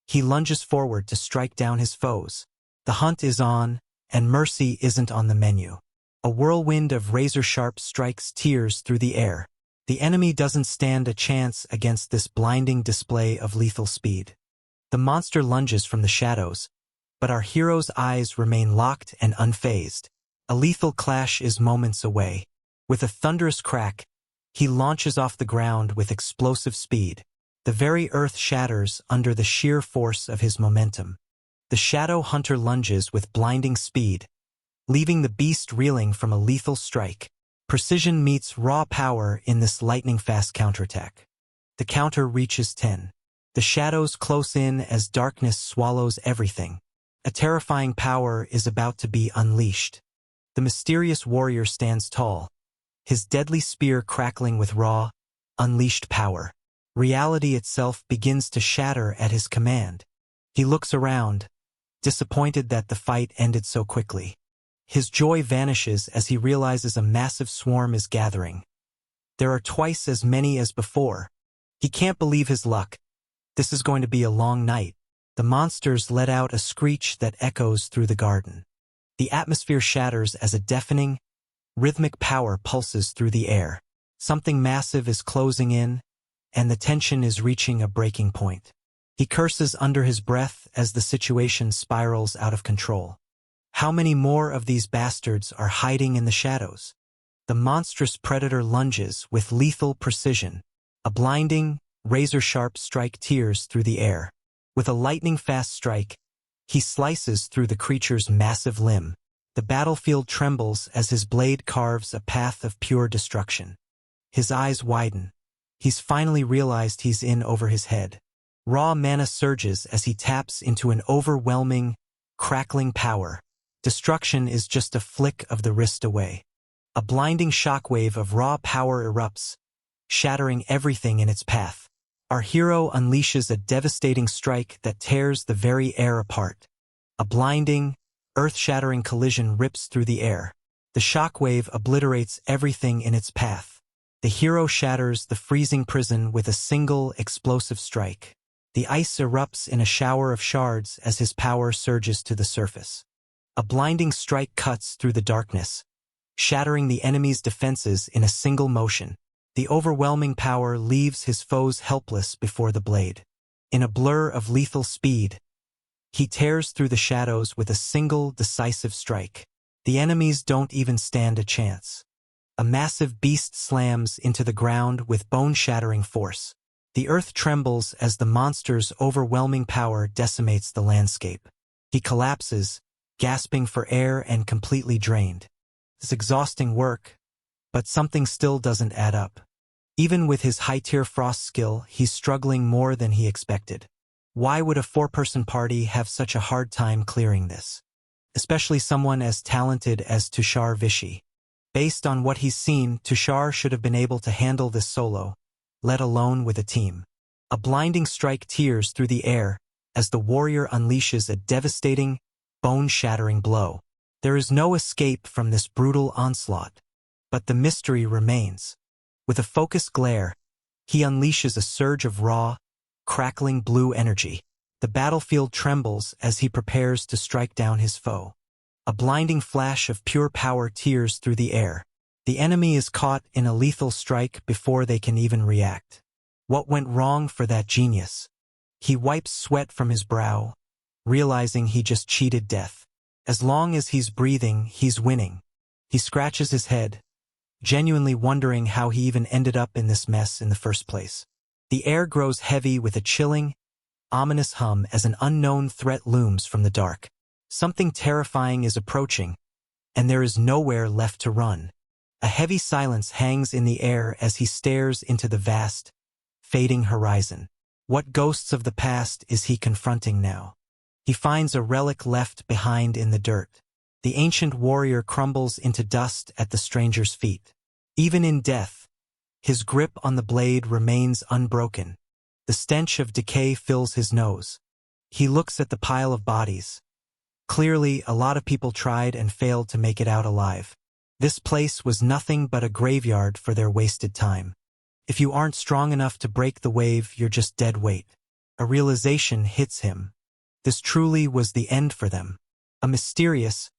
he lunges forward to strike down his foes. The hunt is on, and mercy isn't on the menu. A whirlwind of razor-sharp strikes tears through the air. The enemy doesn't stand a chance against this blinding display of lethal speed. The monster lunges from the shadows, but our hero's eyes remain locked and unfazed. A lethal clash is moments away. With a thunderous crack, he launches off the ground with explosive speed. The very earth shatters under the sheer force of his momentum. The shadow hunter lunges with blinding speed, leaving the beast reeling from a lethal strike. Precision meets raw power in this lightning-fast counterattack. The counter reaches 10. The shadows close in as darkness swallows everything. A terrifying power is about to be unleashed. The mysterious warrior stands tall, his deadly spear crackling with raw, unleashed power. Reality itself begins to shatter at his command. He looks around, disappointed that the fight ended so quickly. His joy vanishes as he realizes a massive swarm is gathering. There are twice as many as before. He can't believe his luck. This is going to be a long night. The monsters let out a screech that echoes through the garden. The atmosphere shatters as a deafening, rhythmic power pulses through the air. Something massive is closing in, and the tension is reaching a breaking point. He curses under his breath as the situation spirals out of control. How many more of these bastards are hiding in the shadows? The monstrous predator lunges with lethal precision. A blinding, razor-sharp strike tears through the air. With a lightning-fast strike, he slices through the creature's massive limb. The battlefield trembles as his blade carves a path of pure destruction. His eyes widen. He's finally realized he's in over his head. Raw mana surges as he taps into an overwhelming, crackling power. Destruction is just a flick of the wrist away. A blinding shockwave of raw power erupts, shattering everything in its path. Our hero unleashes a devastating strike that tears the very air apart. A blinding, earth-shattering collision rips through the air. The shockwave obliterates everything in its path. The hero shatters the freezing prison with a single explosive strike. The ice erupts in a shower of shards as his power surges to the surface. A blinding strike cuts through the darkness, shattering the enemy's defenses in a single motion. The overwhelming power leaves his foes helpless before the blade. In a blur of lethal speed, he tears through the shadows with a single decisive strike. The enemies don't even stand a chance. A massive beast slams into the ground with bone-shattering force. The earth trembles as the monster's overwhelming power decimates the landscape. He collapses, gasping for air and completely drained. It's exhausting work, but something still doesn't add up. Even with his high-tier frost skill, he's struggling more than he expected. Why would a four-person party have such a hard time clearing this? Especially someone as talented as Tushar Vishy. Based on what he's seen, Tushar should have been able to handle this solo, let alone with a team. A blinding strike tears through the air as the warrior unleashes a devastating, bone-shattering blow. There is no escape from this brutal onslaught, but the mystery remains. With a focused glare, he unleashes a surge of raw, crackling blue energy. The battlefield trembles as he prepares to strike down his foe. A blinding flash of pure power tears through the air. The enemy is caught in a lethal strike before they can even react. What went wrong for that genius? He wipes sweat from his brow, realizing he just cheated death. As long as he's breathing, he's winning. He scratches his head, genuinely wondering how he even ended up in this mess in the first place. The air grows heavy with a chilling, ominous hum as an unknown threat looms from the dark. Something terrifying is approaching, and there is nowhere left to run. A heavy silence hangs in the air as he stares into the vast, fading horizon. What ghosts of the past is he confronting now? He finds a relic left behind in the dirt. The ancient warrior crumbles into dust at the stranger's feet. Even in death, his grip on the blade remains unbroken. The stench of decay fills his nose. He looks at the pile of bodies. Clearly, a lot of people tried and failed to make it out alive. This place was nothing but a graveyard for their wasted time. If you aren't strong enough to break the wave, you're just dead weight. A realization hits him. This truly was the end for them. A mysterious,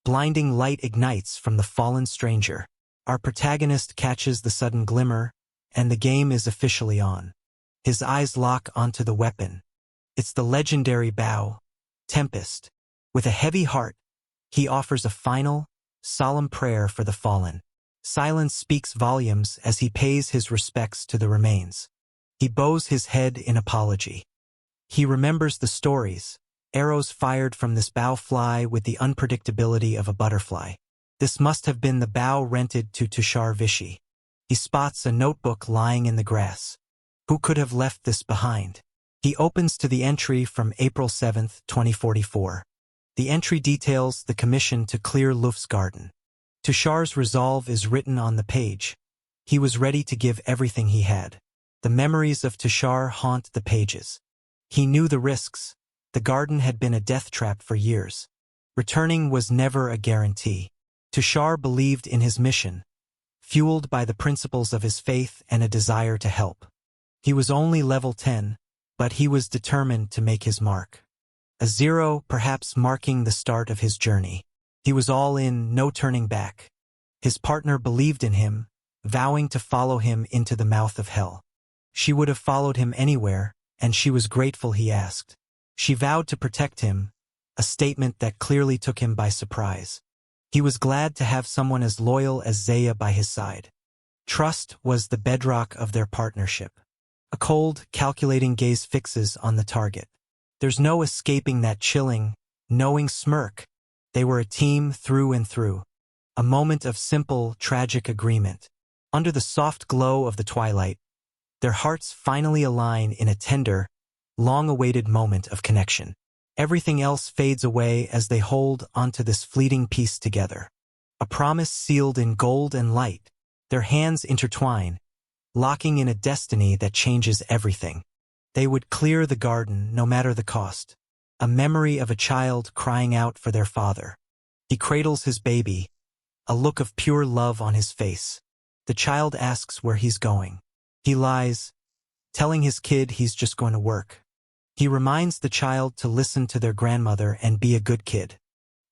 blinding light ignites from the fallen stranger. Our protagonist catches the sudden glimmer, and the game is officially on. His eyes lock onto the weapon. It's the legendary bow, Tempest. With a heavy heart, he offers a final, solemn prayer for the fallen. Silence speaks volumes as he pays his respects to the remains. He bows his head in apology. He remembers the stories. Arrows fired from this bow fly with the unpredictability of a butterfly. This must have been the bow rented to Tushar Vishy. He spots a notebook lying in the grass. Who could have left this behind? He opens to the entry from April 7, 2044. The entry details the commission to clear Luft's garden. Tushar's resolve is written on the page. He was ready to give everything he had. The memories of Tushar haunt the pages. He knew the risks. The garden had been a death trap for years. Returning was never a guarantee. Tushar believed in his mission, fueled by the principles of his faith and a desire to help. He was only level 10, but he was determined to make his mark. A 0 perhaps marking the start of his journey. He was all in, no turning back. His partner believed in him, vowing to follow him into the mouth of hell. She would have followed him anywhere, and she was grateful he asked. She vowed to protect him, a statement that clearly took him by surprise. He was glad to have someone as loyal as Zaya by his side. Trust was the bedrock of their partnership. A cold, calculating gaze fixes on the target. There's no escaping that chilling, knowing smirk. They were a team through and through. A moment of simple, tragic agreement. Under the soft glow of the twilight, their hearts finally align in a tender, long-awaited moment of connection. Everything else fades away as they hold onto this fleeting piece together. A promise sealed in gold and light. Their hands intertwine, locking in a destiny that changes everything. They would clear the garden no matter the cost. A memory of a child crying out for their father. He cradles his baby, a look of pure love on his face. The child asks where he's going. He lies, telling his kid he's just going to work. He reminds the child to listen to their grandmother and be a good kid.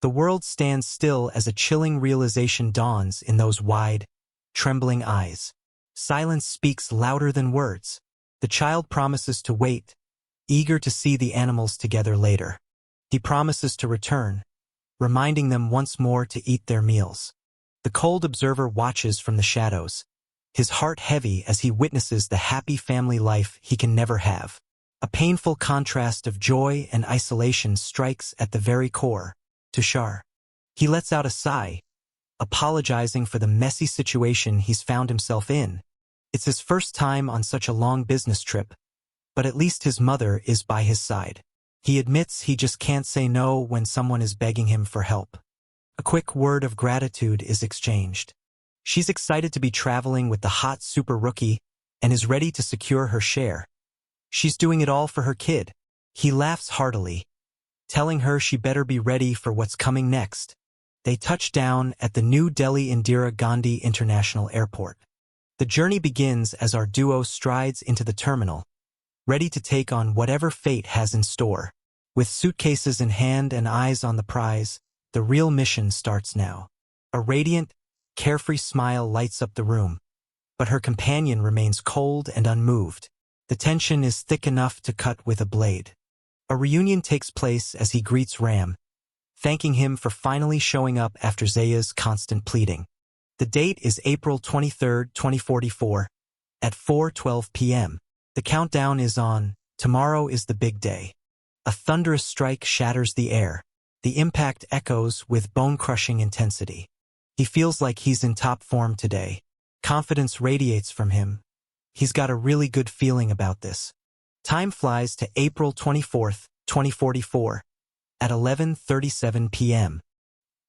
The world stands still as a chilling realization dawns in those wide, trembling eyes. Silence speaks louder than words. The child promises to wait, eager to see the animals together later. He promises to return, reminding them once more to eat their meals. The cold observer watches from the shadows, his heart heavy as he witnesses the happy family life he can never have. A painful contrast of joy and isolation strikes at the very core. Tushar. He lets out a sigh, apologizing for the messy situation he's found himself in. It's his first time on such a long business trip, but at least his mother is by his side. He admits he just can't say no when someone is begging him for help. A quick word of gratitude is exchanged. She's excited to be traveling with the hot super rookie and is ready to secure her share. She's doing it all for her kid. He laughs heartily, telling her she better be ready for what's coming next. They touch down at the New Delhi Indira Gandhi International Airport. The journey begins as our duo strides into the terminal, ready to take on whatever fate has in store. With suitcases in hand and eyes on the prize, the real mission starts now. A radiant, carefree smile lights up the room, but her companion remains cold and unmoved. The tension is thick enough to cut with a blade. A reunion takes place as he greets Ram, thanking him for finally showing up after Zaya's constant pleading. The date is April 23, 2044, at 4:12 p.m. The countdown is on. Tomorrow is the big day. A thunderous strike shatters the air. The impact echoes with bone-crushing intensity. He feels like he's in top form today. Confidence radiates from him. He's got a really good feeling about this. Time flies to April 24, 2044, at 11:37 p.m.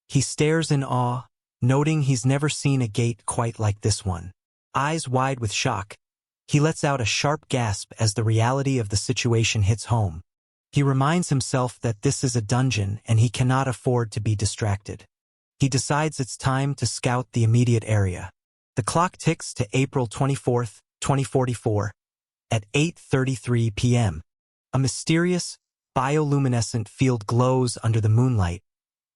He stares in awe, noting he's never seen a gate quite like this one. Eyes wide with shock, he lets out a sharp gasp as the reality of the situation hits home. He reminds himself that this is a dungeon and he cannot afford to be distracted. He decides it's time to scout the immediate area. The clock ticks to April 24th, 2044, at 8:33 p.m. A mysterious, bioluminescent field glows under the moonlight,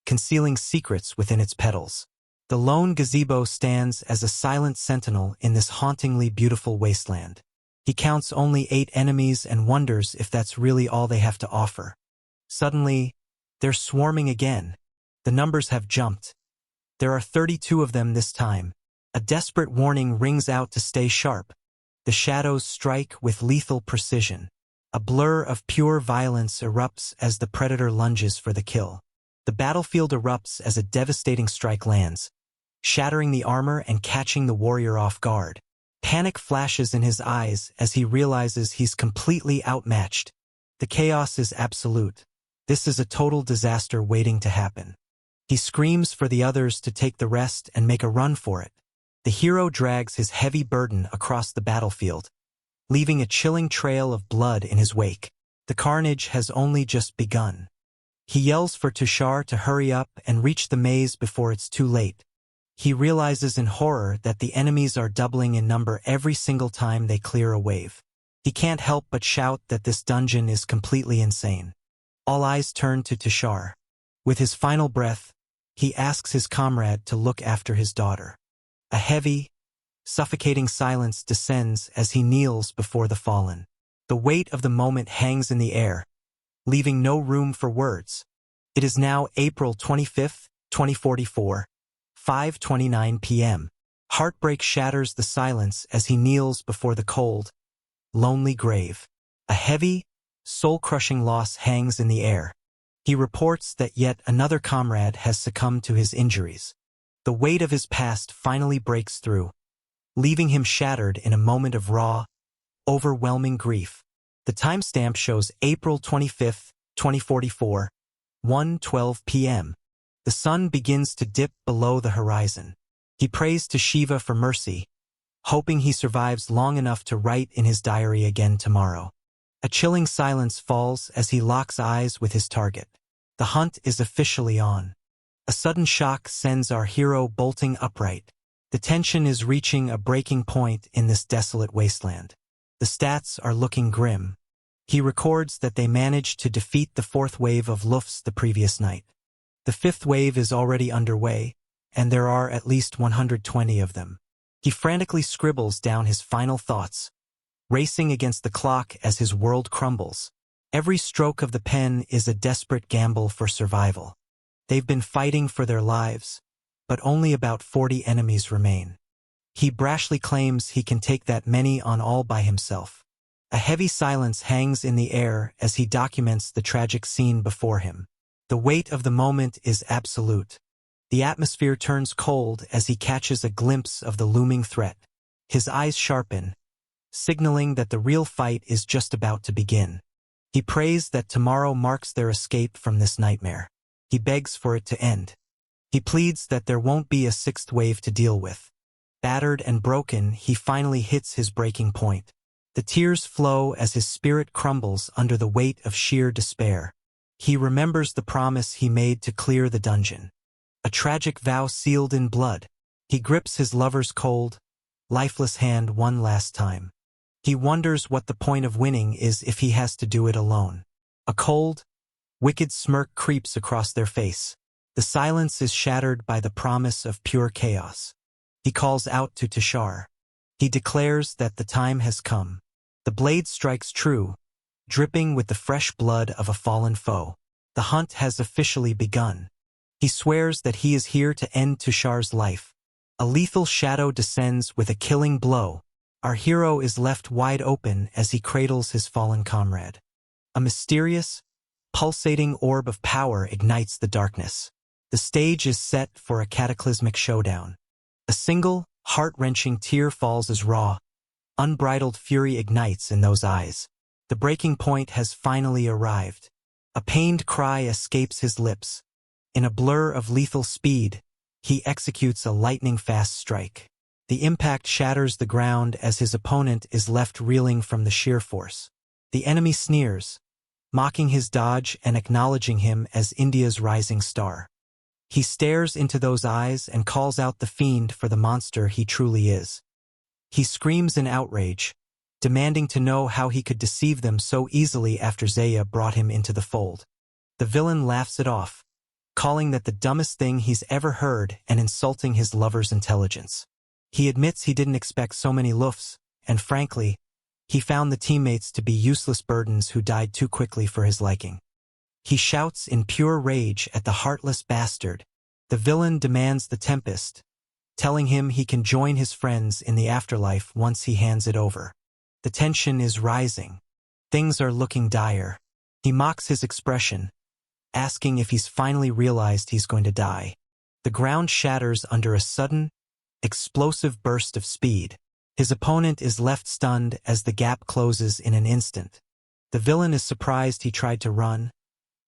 concealing secrets within its petals. The lone gazebo stands as a silent sentinel in this hauntingly beautiful wasteland. He counts only 8 enemies and wonders if that's really all they have to offer. Suddenly, they're swarming again. The numbers have jumped. There are 32 of them this time. A desperate warning rings out to stay sharp. The shadows strike with lethal precision. A blur of pure violence erupts as the predator lunges for the kill. The battlefield erupts as a devastating strike lands, shattering the armor and catching the warrior off guard. Panic flashes in his eyes as he realizes he's completely outmatched. The chaos is absolute. This is a total disaster waiting to happen. He screams for the others to take the rest and make a run for it. The hero drags his heavy burden across the battlefield, leaving a chilling trail of blood in his wake. The carnage has only just begun. He yells for Tushar to hurry up and reach the maze before it's too late. He realizes in horror that the enemies are doubling in number every single time they clear a wave. He can't help but shout that this dungeon is completely insane. All eyes turn to Tushar. With his final breath, he asks his comrade to look after his daughter. A heavy, suffocating silence descends as he kneels before the fallen. The weight of the moment hangs in the air, leaving no room for words. It is now April 25th, 2044, 5:29 p.m. Heartbreak shatters the silence as he kneels before the cold, lonely grave. A heavy, soul-crushing loss hangs in the air. He reports that yet another comrade has succumbed to his injuries. The weight of his past finally breaks through, leaving him shattered in a moment of raw, overwhelming grief. The timestamp shows April 25th, 2044, 1:12 p.m. The sun begins to dip below the horizon. He prays to Shiva for mercy, hoping he survives long enough to write in his diary again tomorrow. A chilling silence falls as he locks eyes with his target. The hunt is officially on. A sudden shock sends our hero bolting upright. The tension is reaching a breaking point in this desolate wasteland. The stats are looking grim. He records that they managed to defeat the 4th wave of Lufts the previous night. The 5th wave is already underway, and there are at least 120 of them. He frantically scribbles down his final thoughts, racing against the clock as his world crumbles. Every stroke of the pen is a desperate gamble for survival. They've been fighting for their lives, but only about 40 enemies remain. He brashly claims he can take that many on all by himself. A heavy silence hangs in the air as he documents the tragic scene before him. The weight of the moment is absolute. The atmosphere turns cold as he catches a glimpse of the looming threat. His eyes sharpen, signaling that the real fight is just about to begin. He prays that tomorrow marks their escape from this nightmare. He begs for it to end. He pleads that there won't be a 6th wave to deal with. Battered and broken, he finally hits his breaking point. The tears flow as his spirit crumbles under the weight of sheer despair. He remembers the promise he made to clear the dungeon. A tragic vow sealed in blood. He grips his lover's cold, lifeless hand one last time. He wonders what the point of winning is if he has to do it alone. A cold, wicked smirk creeps across their face. The silence is shattered by the promise of pure chaos. He calls out to Tushar. He declares that the time has come. The blade strikes true, dripping with the fresh blood of a fallen foe. The hunt has officially begun. He swears that he is here to end Tushar's life. A lethal shadow descends with a killing blow. Our hero is left wide open as he cradles his fallen comrade. A mysterious, pulsating orb of power ignites the darkness. The stage is set for a cataclysmic showdown. A single, heart-wrenching tear falls as raw, unbridled fury ignites in those eyes. The breaking point has finally arrived. A pained cry escapes his lips. In a blur of lethal speed, he executes a lightning-fast strike. The impact shatters the ground as his opponent is left reeling from the sheer force. The enemy sneers, mocking his dodge and acknowledging him as India's rising star. He stares into those eyes and calls out the fiend for the monster he truly is. He screams in outrage, demanding to know how he could deceive them so easily after Zaya brought him into the fold. The villain laughs it off, calling that the dumbest thing he's ever heard and insulting his lover's intelligence. He admits he didn't expect so many Luffs, and frankly, he found the teammates to be useless burdens who died too quickly for his liking. He shouts in pure rage at the heartless bastard. The villain demands the Tempest, telling him he can join his friends in the afterlife once he hands it over. The tension is rising. Things are looking dire. He mocks his expression, asking if he's finally realized he's going to die. The ground shatters under a sudden, explosive burst of speed. His opponent is left stunned as the gap closes in an instant. The villain is surprised he tried to run,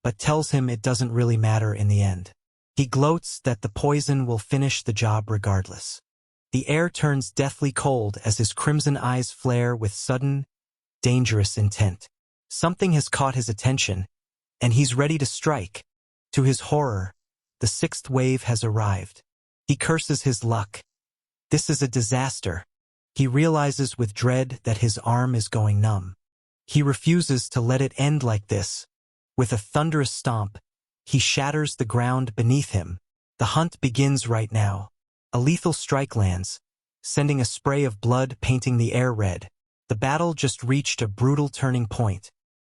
but tells him it doesn't really matter in the end. He gloats that the poison will finish the job regardless. The air turns deathly cold as his crimson eyes flare with sudden, dangerous intent. Something has caught his attention, and he's ready to strike. To his horror, the sixth wave has arrived. He curses his luck. This is a disaster. He realizes with dread that his arm is going numb. He refuses to let it end like this. With a thunderous stomp, he shatters the ground beneath him. The hunt begins right now. A lethal strike lands, sending a spray of blood painting the air red. The battle just reached a brutal turning point.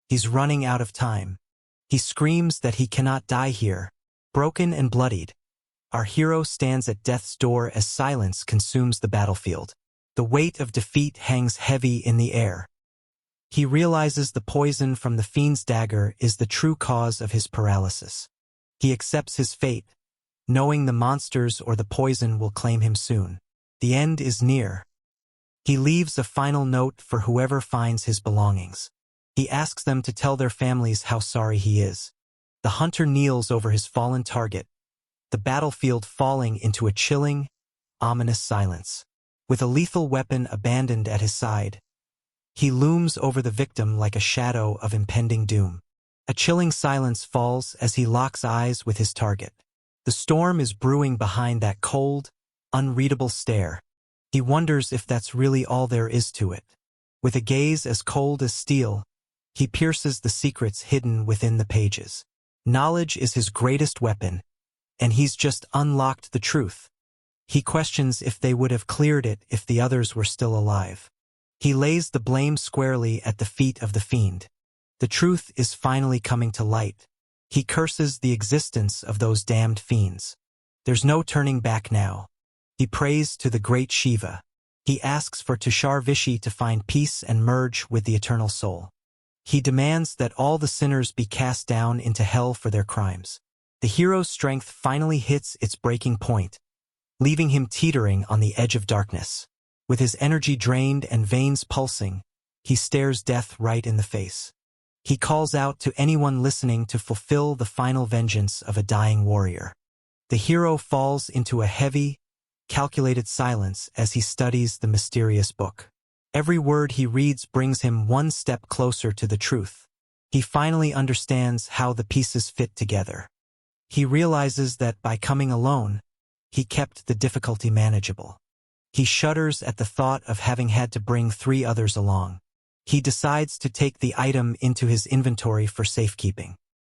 He's running out of time. He screams that he cannot die here. Broken and bloodied, our hero stands at death's door as silence consumes the battlefield. The weight of defeat hangs heavy in the air. He realizes the poison from the fiend's dagger is the true cause of his paralysis. He accepts his fate, knowing the monsters or the poison will claim him soon. The end is near. He leaves a final note for whoever finds his belongings. He asks them to tell their families how sorry he is. The hunter kneels over his fallen target, the battlefield falling into a chilling, ominous silence. With a lethal weapon abandoned at his side, he looms over the victim like a shadow of impending doom. A chilling silence falls as he locks eyes with his target. The storm is brewing behind that cold, unreadable stare. He wonders if that's really all there is to it. With a gaze as cold as steel, he pierces the secrets hidden within the pages. Knowledge is his greatest weapon, and he's just unlocked the truth. He questions if they would have cleared it if the others were still alive. He lays the blame squarely at the feet of the fiend. The truth is finally coming to light. He curses the existence of those damned fiends. There's no turning back now. He prays to the great Shiva. He asks for Tushar Vishi to find peace and merge with the eternal soul. He demands that all the sinners be cast down into hell for their crimes. The hero's strength finally hits its breaking point, leaving him teetering on the edge of darkness. With his energy drained and veins pulsing, he stares death right in the face. He calls out to anyone listening to fulfill the final vengeance of a dying warrior. The hero falls into a heavy, calculated silence as he studies the mysterious book. Every word he reads brings him one step closer to the truth. He finally understands how the pieces fit together. He realizes that by coming alone, he kept the difficulty manageable. He shudders at the thought of having had to bring 3 others along. He decides to take the item into his inventory for safekeeping.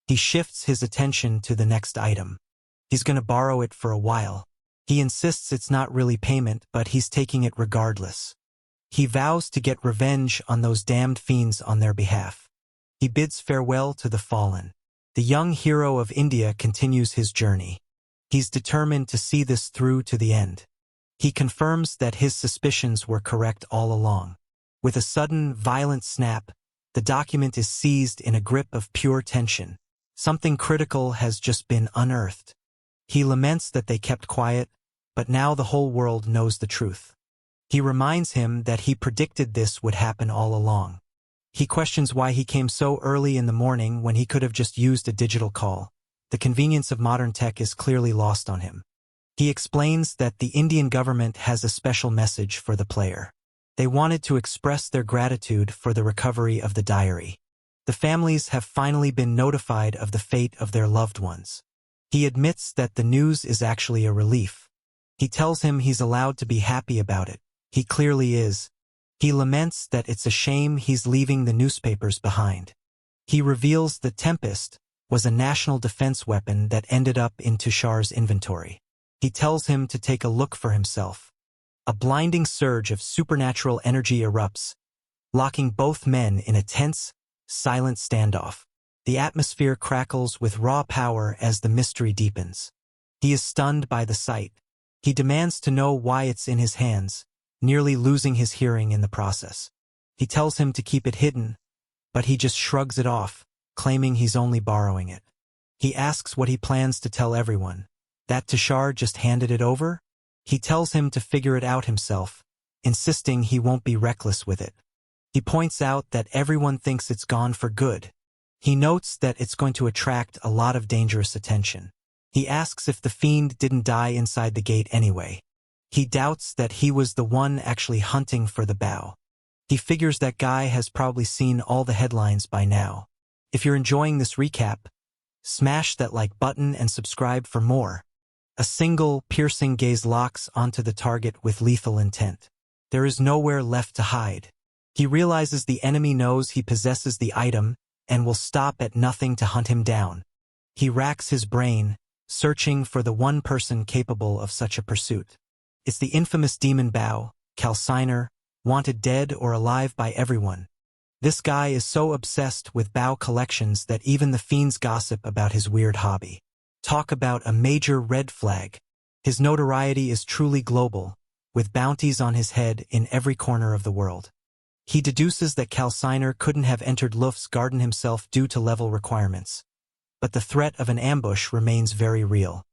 He shifts his attention to the next item. He's going to borrow it for a while. He insists it's not really payment, but he's taking it regardless. He vows to get revenge on those damned fiends on their behalf. He bids farewell to the fallen. The young hero of India continues his journey. He's determined to see this through to the end. He confirms that his suspicions were correct all along. With a sudden, violent snap, the document is seized in a grip of pure tension. Something critical has just been unearthed. He laments that they kept quiet, but now the whole world knows the truth. He reminds him that he predicted this would happen all along. He questions why he came so early in the morning when he could have just used a digital call. The convenience of modern tech is clearly lost on him. He explains that the Indian government has a special message for the player. They wanted to express their gratitude for the recovery of the diary. The families have finally been notified of the fate of their loved ones. He admits that the news is actually a relief. He tells him he's allowed to be happy about it. He clearly is. He laments that it's a shame he's leaving the newspapers behind. He reveals the Tempest was a national defense weapon that ended up in Tushar's inventory. He tells him to take a look for himself. A blinding surge of supernatural energy erupts, locking both men in a tense, silent standoff. The atmosphere crackles with raw power as the mystery deepens. He is stunned by the sight. He demands to know why it's in his hands, nearly losing his hearing in the process. He tells him to keep it hidden, but he just shrugs it off, claiming he's only borrowing it. He asks what he plans to tell everyone. That Tushar just handed it over? He tells him to figure it out himself, insisting he won't be reckless with it. He points out that everyone thinks it's gone for good. He notes that it's going to attract a lot of dangerous attention. He asks if the fiend didn't die inside the gate anyway. He doubts that he was the one actually hunting for the bow. He figures that guy has probably seen all the headlines by now. If you're enjoying this recap, smash that like button and subscribe for more. A single, piercing gaze locks onto the target with lethal intent. There is nowhere left to hide. He realizes the enemy knows he possesses the item and will stop at nothing to hunt him down. He racks his brain, searching for the one person capable of such a pursuit. It's the infamous demon bow, Calciner, wanted dead or alive by everyone. This guy is so obsessed with bow collections that even the fiends gossip about his weird hobby. Talk about a major red flag. His notoriety is truly global, with bounties on his head in every corner of the world. He deduces that Calciner couldn't have entered Luft's garden himself due to level requirements. But the threat of an ambush remains very real.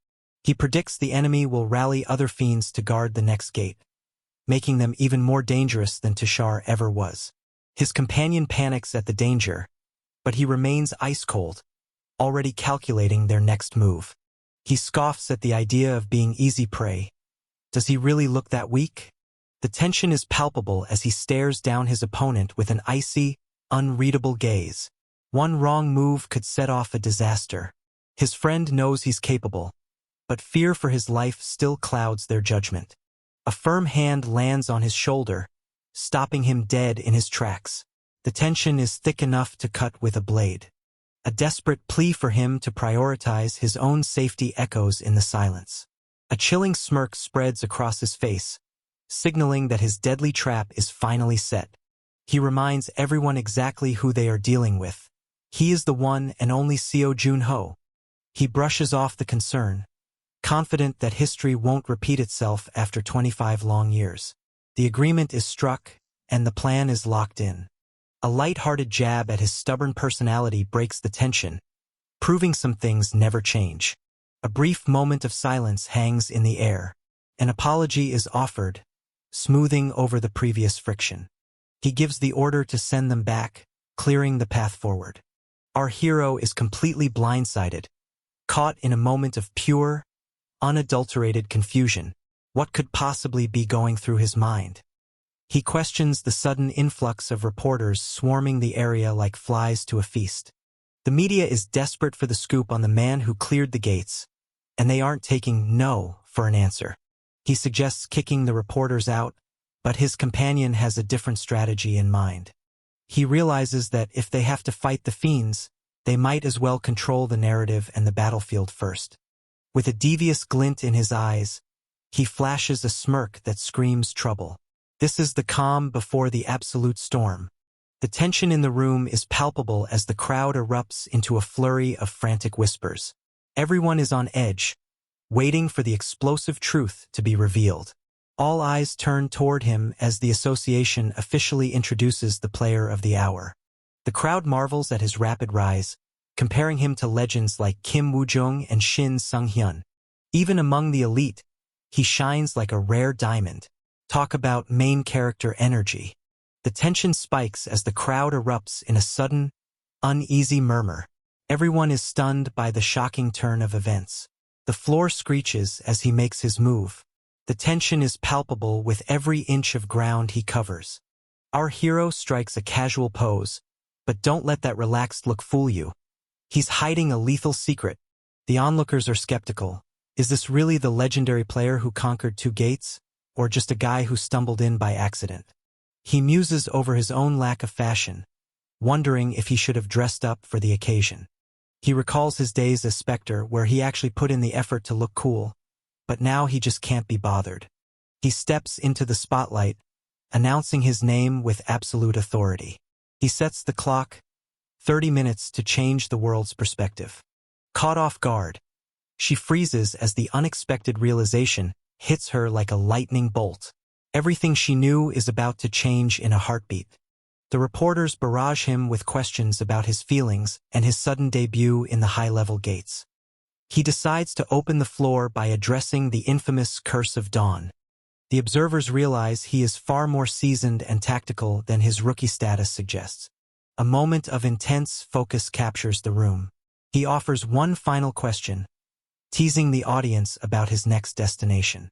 He predicts the enemy will rally other fiends to guard the next gate, making them even more dangerous than Tushar ever was. His companion panics at the danger, but he remains ice-cold, already calculating their next move. He scoffs at the idea of being easy prey. Does he really look that weak? The tension is palpable as he stares down his opponent with an icy, unreadable gaze. One wrong move could set off a disaster. His friend knows he's capable, but fear for his life still clouds their judgment. A firm hand lands on his shoulder, stopping him dead in his tracks. The tension is thick enough to cut with a blade. A desperate plea for him to prioritize his own safety echoes in the silence. A chilling smirk spreads across his face, signaling that his deadly trap is finally set. He reminds everyone exactly who they are dealing with. He is the one and only Seo Junho. He brushes off the concern, confident that history won't repeat itself after 25 long years. The agreement is struck, and the plan is locked in. A light-hearted jab at his stubborn personality breaks the tension, proving some things never change. A brief moment of silence hangs in the air. An apology is offered, smoothing over the previous friction. He gives the order to send them back, clearing the path forward. Our hero is completely blindsided, caught in a moment of pure, unadulterated confusion. What could possibly be going through his mind? He questions the sudden influx of reporters swarming the area like flies to a feast. The media is desperate for the scoop on the man who cleared the gates, and they aren't taking no for an answer. He suggests kicking the reporters out, but his companion has a different strategy in mind. He realizes that if they have to fight the fiends, they might as well control the narrative and the battlefield first. With a devious glint in his eyes, he flashes a smirk that screams trouble. This is the calm before the absolute storm. The tension in the room is palpable as the crowd erupts into a flurry of frantic whispers. Everyone is on edge, waiting for the explosive truth to be revealed. All eyes turn toward him as the association officially introduces the player of the hour. The crowd marvels at his rapid rise, comparing him to legends like Kim Woo-jung and Shin Sung-hyun. Even among the elite, he shines like a rare diamond. Talk about main character energy. The tension spikes as the crowd erupts in a sudden, uneasy murmur. Everyone is stunned by the shocking turn of events. The floor screeches as he makes his move. The tension is palpable with every inch of ground he covers. Our hero strikes a casual pose, but don't let that relaxed look fool you. He's hiding a lethal secret, The onlookers are skeptical. Is this really the legendary player who conquered 2 gates, or just a guy who stumbled in by accident? He muses over his own lack of fashion, wondering if he should have dressed up for the occasion. He recalls his days as Spectre where he actually put in the effort to look cool, but now he just can't be bothered. He steps into the spotlight, announcing his name with absolute authority. He sets the clock, 30 minutes to change the world's perspective. Caught off guard, she freezes as the unexpected realization hits her like a lightning bolt. Everything she knew is about to change in a heartbeat. The reporters barrage him with questions about his feelings and his sudden debut in the high-level gates. He decides to open the floor by addressing the infamous Curse of Dawn. The observers realize he is far more seasoned and tactical than his rookie status suggests. A moment of intense focus captures the room. He offers one final question, teasing the audience about his next destination.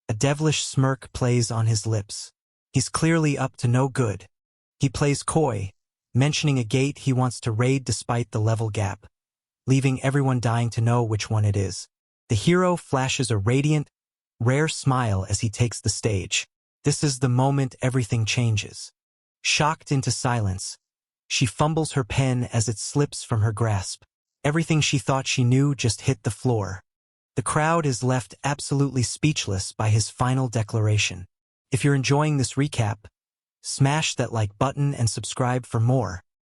A devilish smirk plays on his lips. He's clearly up to no good. He plays coy, mentioning a gate he wants to raid despite the level gap, leaving everyone dying to know which one it is. The hero flashes a radiant, rare smile as he takes the stage. This is the moment everything changes. Shocked into silence, she fumbles her pen as it slips from her grasp. Everything she thought she knew just hit the floor. The crowd is left absolutely speechless by his final declaration. If you're enjoying this recap, smash that like button and subscribe for more.